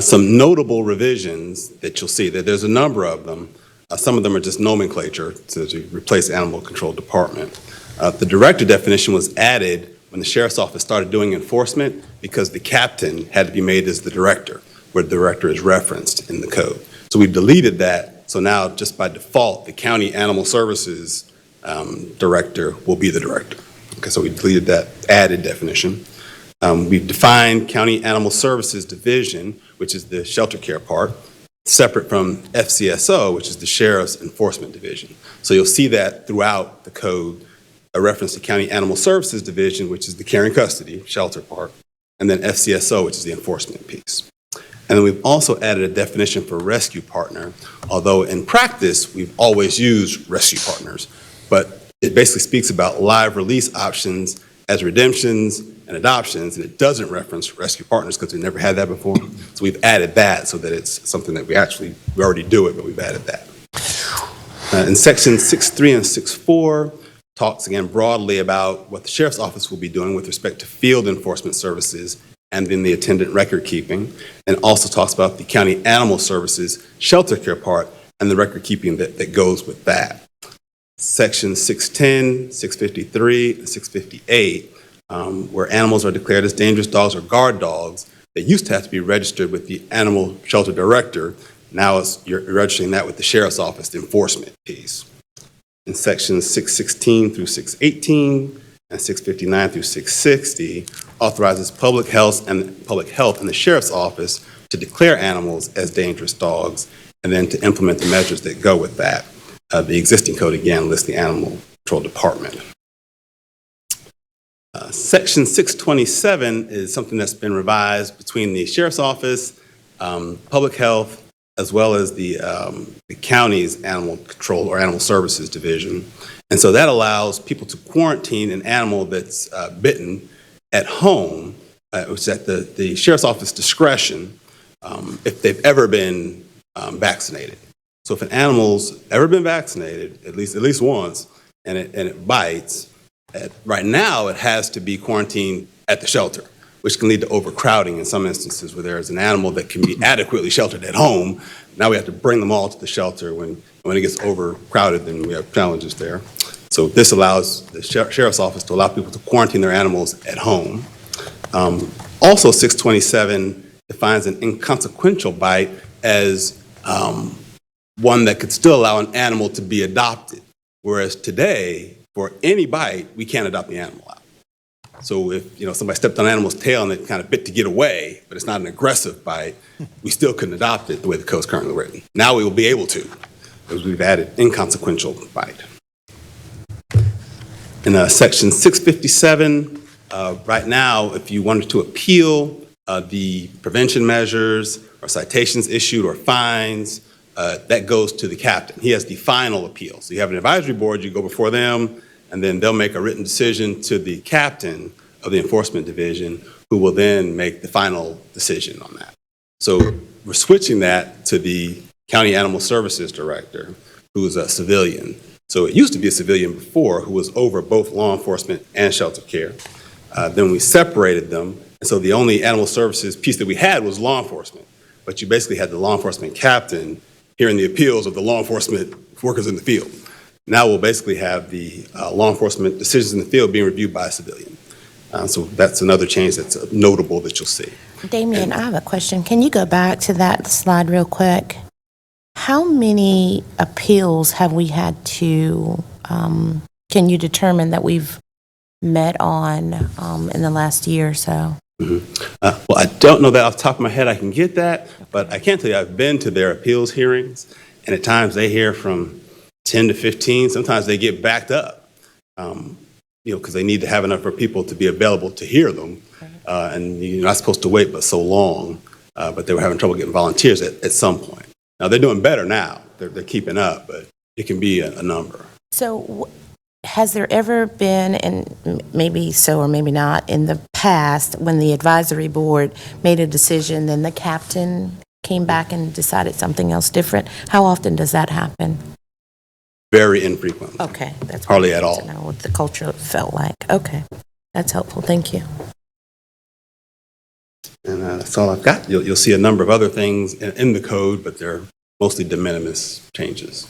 Some notable revisions that you'll see, that there's a number of them. Some of them are just nomenclature to replace Animal Control Department. The director definition was added when the Sheriff's Office started doing enforcement because the captain had to be made as the director, where the director is referenced in the code. So we've deleted that. So now, just by default, the County Animal Services director will be the director. Okay, so we deleted that added definition. We've defined County Animal Services Division, which is the shelter care part, separate from FCSO, which is the Sheriff's Enforcement Division. So you'll see that throughout the code, a reference to County Animal Services Division, which is the care and custody, shelter part, and then FCSO, which is the enforcement piece. And then we've also added a definition for rescue partner, although in practice, we've always used rescue partners, but it basically speaks about live release options as redemptions and adoptions, and it doesn't reference rescue partners because we never had that before. So we've added that so that it's something that we already do it, but we've added that. In section 6.3 and 6.4, talks again broadly about what the Sheriff's Office will be doing with respect to field enforcement services and then the attendant record keeping, and also talks about the County Animal Services shelter care part and the record keeping that goes with that. Section 610, 653, and 658, where animals are declared as dangerous dogs or guard dogs, they used to have to be registered with the animal shelter director. Now you're registering that with the Sheriff's Office, the enforcement piece. In sections 616 through 618 and 659 through 660 authorizes public health and the Sheriff's Office to declare animals as dangerous dogs and then to implement the measures that go with that. The existing code again lists the Animal Control Department. Section 627 is something that's been revised between the Sheriff's Office, Public Health, as well as the county's Animal Control or Animal Services Division. And so that allows people to quarantine an animal that's bitten at home, which is at the Sheriff's Office discretion, if they've ever been vaccinated. So if an animal's ever been vaccinated, at least once, and it bites, right now it has to be quarantined at the shelter, which can lead to overcrowding in some instances where there is an animal that can be adequately sheltered at home. Now we have to bring them all to the shelter. When it gets overcrowded, then we have challenges there. So this allows the Sheriff's Office to allow people to quarantine their animals at home. Also, 627 defines an inconsequential bite as one that could still allow an animal to be adopted, whereas today, for any bite, we can't adopt the animal out. So if somebody stepped on an animal's tail and it kind of bit to get away, but it's not an aggressive bite, we still couldn't adopt it the way the code's currently written. Now we will be able to, because we've added inconsequential bite. In section 657, right now, if you wanted to appeal the prevention measures or citations issued or fines that goes to the captain. He has the final appeal. So you have an advisory board, you go before them, and then they'll make a written decision to the captain of the enforcement division, who will then make the final decision on that. So we're switching that to the county animal services director, who is a civilian. So it used to be a civilian before who was over both law enforcement and shelter care. Then we separated them, and so the only animal services piece that we had was law enforcement. But you basically had the law enforcement captain hearing the appeals of the law enforcement workers in the field. Now we'll basically have the law enforcement decisions in the field being reviewed by a civilian. So that's another change that's notable that you'll see. Damien, I have a question. Can you go back to that slide real quick? How many appeals have we had to, can you determine that we've met on in the last year or so? Well, I don't know that off the top of my head. I can get that, but I can tell you I've been to their appeals hearings, and at times they hear from 10 to 15. Sometimes they get backed up, because they need to have enough for people to be available to hear them. And you're not supposed to wait but so long, but they were having trouble getting volunteers at some point. Now, they're doing better now. They're keeping up, but it can be a number. So has there ever been, and maybe so or maybe not, in the past, when the advisory board made a decision, then the captain came back and decided something else different? How often does that happen? Very infrequently. Okay. That's hardly at all. To know what the culture felt like. Okay. That's helpful. Thank you. And that's all I've got. You'll see a number of other things in the code, but they're mostly de minimis changes.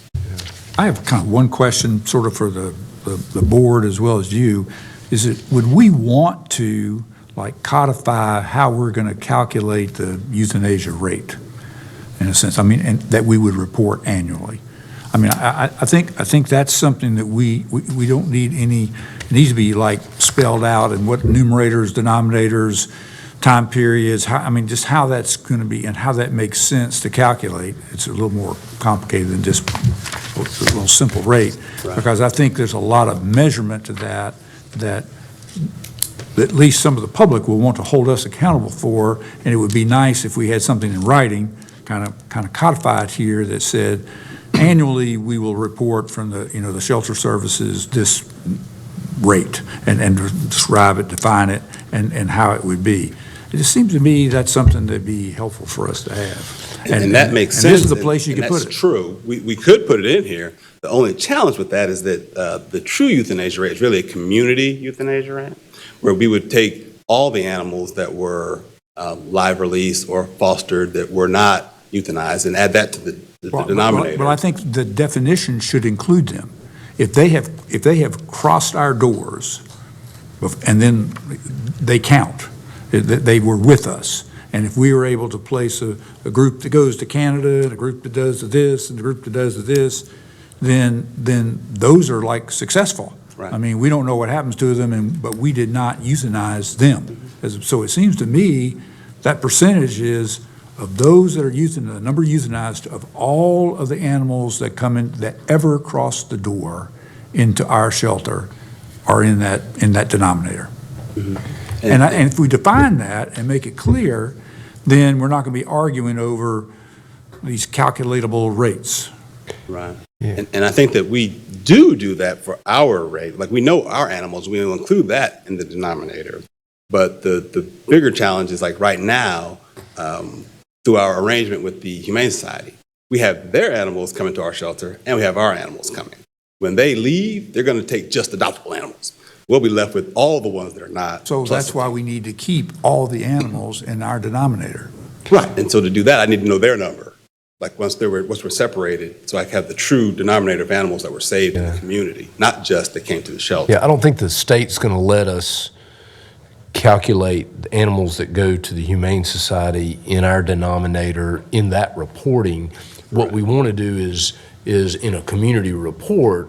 I have kind of one question sort of for the board as well as you. Is it, would we want to like codify how we're going to calculate the euthanasia rate in a sense? I mean, and that we would report annually. I mean, I think that's something that we don't need any, it needs to be like spelled out and what numerators, denominators, time periods, I mean, just how that's going to be and how that makes sense to calculate. It's a little more complicated than just a little simple rate. Right. Because I think there's a lot of measurement to that at least some of the public will want to hold us accountable for, and it would be nice if we had something in writing, kind of codified here that said, annually we will report from the shelter services this rate and describe it, define it, and how it would be. It just seems to me that's something that'd be helpful for us to have. And that makes sense. This is the place you could put it. That's true. We could put it in here. The only challenge with that is that the true euthanasia rate is really a community euthanasia rate, where we would take all the animals that were live release or fostered that were not euthanized and add that to the denominator. Well, I think the definition should include them. If they have crossed our doors, and then they count, that they were with us. And if we were able to place a group that goes to Canada, and a group that does this, and a group that does this, then those are like successful. Right. I mean, we don't know what happens to them, but we did not euthanize them. So it seems to me that percentage is of those that are euthanized, the number euthanized of all of the animals that come in, that ever cross the door into our shelter are in that denominator. Mm-hmm. And if we define that and make it clear, then we're not going to be arguing over these calculatable rates. Right. Yeah. And I think that we do that for our rate. Like we know our animals, we will include that in the denominator. But the bigger challenge is like right now, through our arrangement with the Humane Society, we have their animals coming to our shelter and we have our animals coming. When they leave, they're going to take just adoptable animals. We'll be left with all the ones that are not. So that's why we need to keep all the animals in our denominator. Right. And so to do that, I need to know their number. Like once we're separated, so I can have the true denominator of animals that were saved in the community, not just that came to the shelter. Yeah, I don't think the state's going to let us calculate the animals that go to the Humane Society in our denominator in that reporting. What we want to do is in a community report,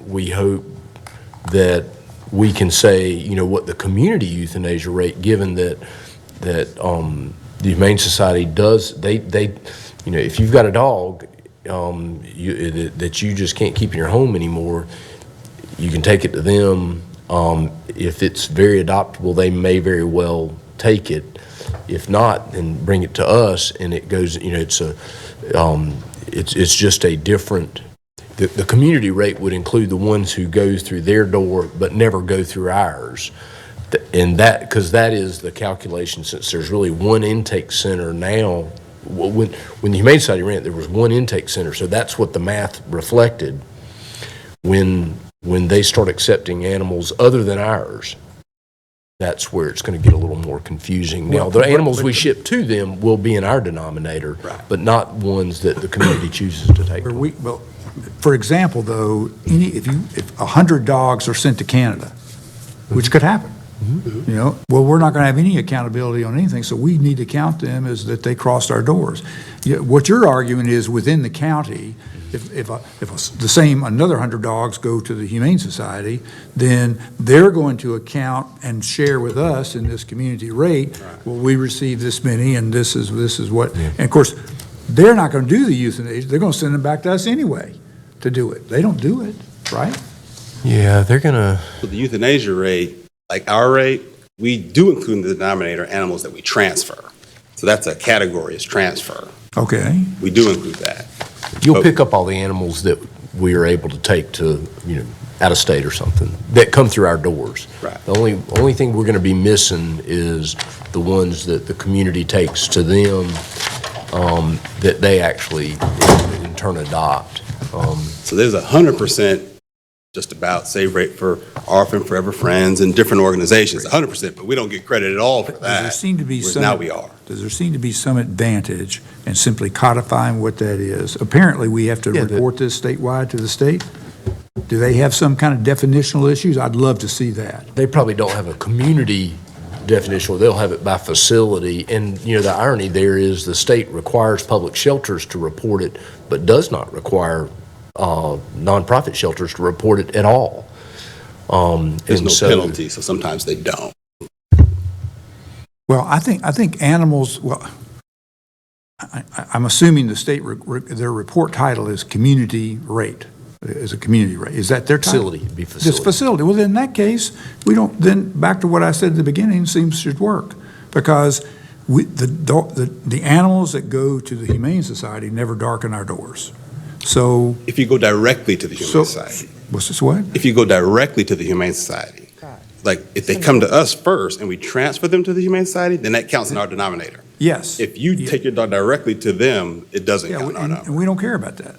we hope that we can say, what the community euthanasia rate, given that the Humane Society does, they if you've got a dog that you just can't keep in your home anymore, you can take it to them. If it's very adoptable, they may very well take it. If not, then bring it to us, and it goes. It's it's just a different, the community rate would include the ones who go through their door but never go through ours. And that, because that is the calculation, since there's really one intake center now. When the Humane Society ran it, there was one intake center, so that's what the math reflected. When they start accepting animals other than ours, that's where it's going to get a little more confusing. Now, the animals we ship to them will be in our denominator, but not ones that the community chooses to take. Well, for example, though, if 100 dogs are sent to Canada, which could happen, you know, well, we're not going to have any accountability on anything, so we need to count them as that they crossed our doors. What you're arguing is within the county, if another 100 dogs go to the Humane Society, then they're going to account and share with us in this community rate. Well, we receive this many, and this is what. And of course, they're not going to do the euthanasia. They're going to send them back to us anyway to do it. They don't do it, right? Yeah, they're going to. So the euthanasia rate, like our rate, we do include in the denominator animals that we transfer. So that's a category, is transfer. Okay. We do include that. You'll pick up all the animals that we are able to take to, you know, out of state or something, that come through our doors. Right. The only thing we're going to be missing is the ones that the community takes to them, that they actually in turn adopt. So there's 100% just about save rate for Orphan Forever Friends and different organizations, 100%, but we don't get credit at all for that. Does there seem to be whereas some, now we are. Does there seem to be some advantage in simply codifying what that is? Apparently, we have to report this statewide to the state. Do they have some kind of definitional issues? I'd love to see that. They probably don't have a community definition, they'll have it by facility. And, you know, the irony there is the state requires public shelters to report it, but does not require nonprofit shelters to report it at all. There's no penalty, so sometimes they don't. Well, I think animals, well, I'm assuming the state, their report title is community rate, is a community rate. Is that their title? Facility, it'd be facility. It's facility. Well, in that case, we don't, then back to what I said at the beginning, seems should work. Because the animals that go to the Humane Society never darken our doors. So. If you go directly to the Humane Society. What's this what? If you go directly to the Humane Society, like if they come to us first and we transfer them to the Humane Society, then that counts in our denominator. Yes. If you take your dog directly to them, it doesn't count in our number. And we don't care about that.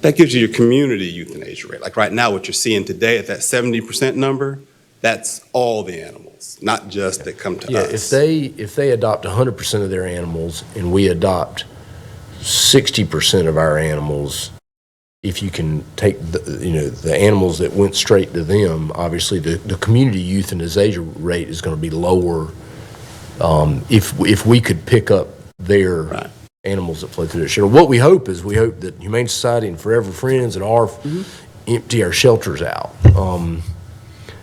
That gives you your community euthanasia rate. Like right now, what you're seeing today at that 70% number, that's all the animals, not just that come to us. If they adopt 100% of their animals and we adopt 60% of our animals, if you can take the animals that went straight to them, obviously the community euthanasia rate is going to be lower. If we could pick up their animals that flow through their shelter. What we hope that Humane Society and Forever Friends and ARF empty our shelters out.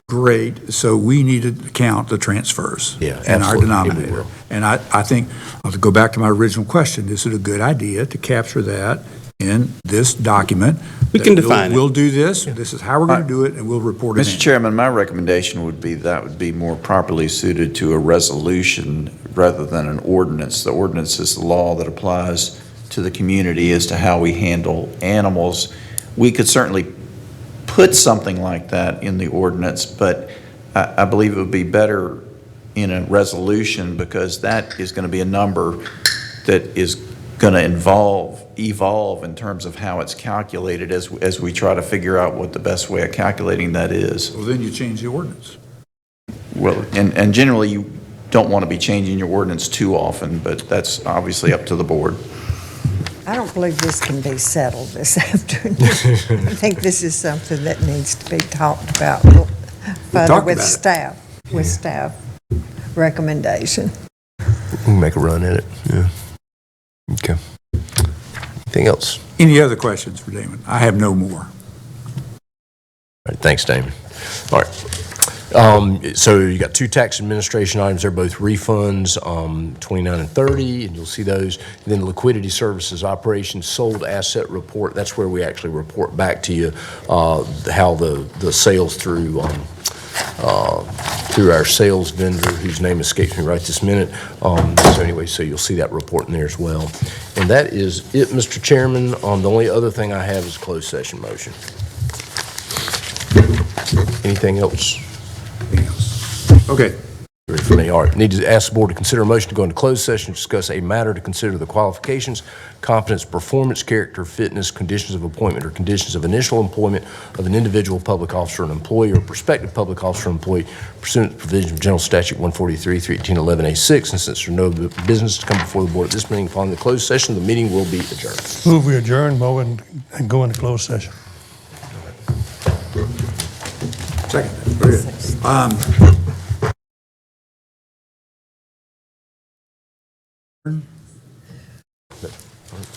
Great. So we need to count the transfers in our absolutely. denominator. And I think, I'll go back to my original question, is it a good idea to capture that in this document? We can define it. We'll do this, this is how we're going to do it, and we'll report it in. Mr. Chairman, my recommendation would be that would be more properly suited to a resolution rather than an ordinance. The ordinance is the law that applies to the community as to how we handle animals. We could certainly put something like that in the ordinance, but I believe it would be better in a resolution because that is going to be a number that is going to evolve in terms of how it's calculated as we try to figure out what the best way of calculating that is. Well, then you change the ordinance. Well, and generally you don't want to be changing your ordinance too often, but that's obviously up to the board. I don't believe this can be settled this afternoon. I think this is something that needs to be talked about further with staff recommendation. We can make a run at it, yeah. Okay. Anything else? Any other questions for Damon? I have no more. All right, thanks, Damon. All right. So you got two tax administration items. They're both refunds, 29 and 30, and you'll see those. And then liquidity services operations sold asset report. That's where we actually report back to you how the sales through through our sales vendor, whose name escapes me right this minute. So anyway, so you'll see that report in there as well. And that is it, Mr. Chairman. The only other thing I have is a closed session motion. Anything else? Okay. Ready for me? All right. Need to ask the board to consider a motion to go into closed session to discuss a matter to consider the qualifications, competence, performance, character, fitness, conditions of appointment, or conditions of initial employment of an individual public officer, an employee, or prospective public officer or employee pursuant to provisions of General Statute 143, 311A6. And since there's no business to come before the board at this meeting, following the closed session, the meeting will be adjourned. Move we adjourn, Mo, and go into closed session. Second. Very good.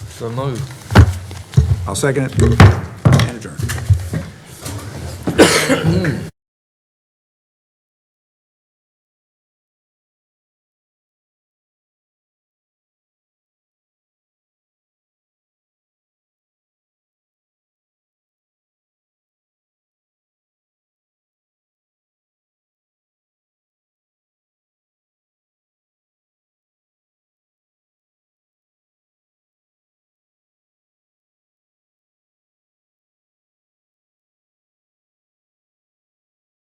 So moved. I'll second it and adjourn.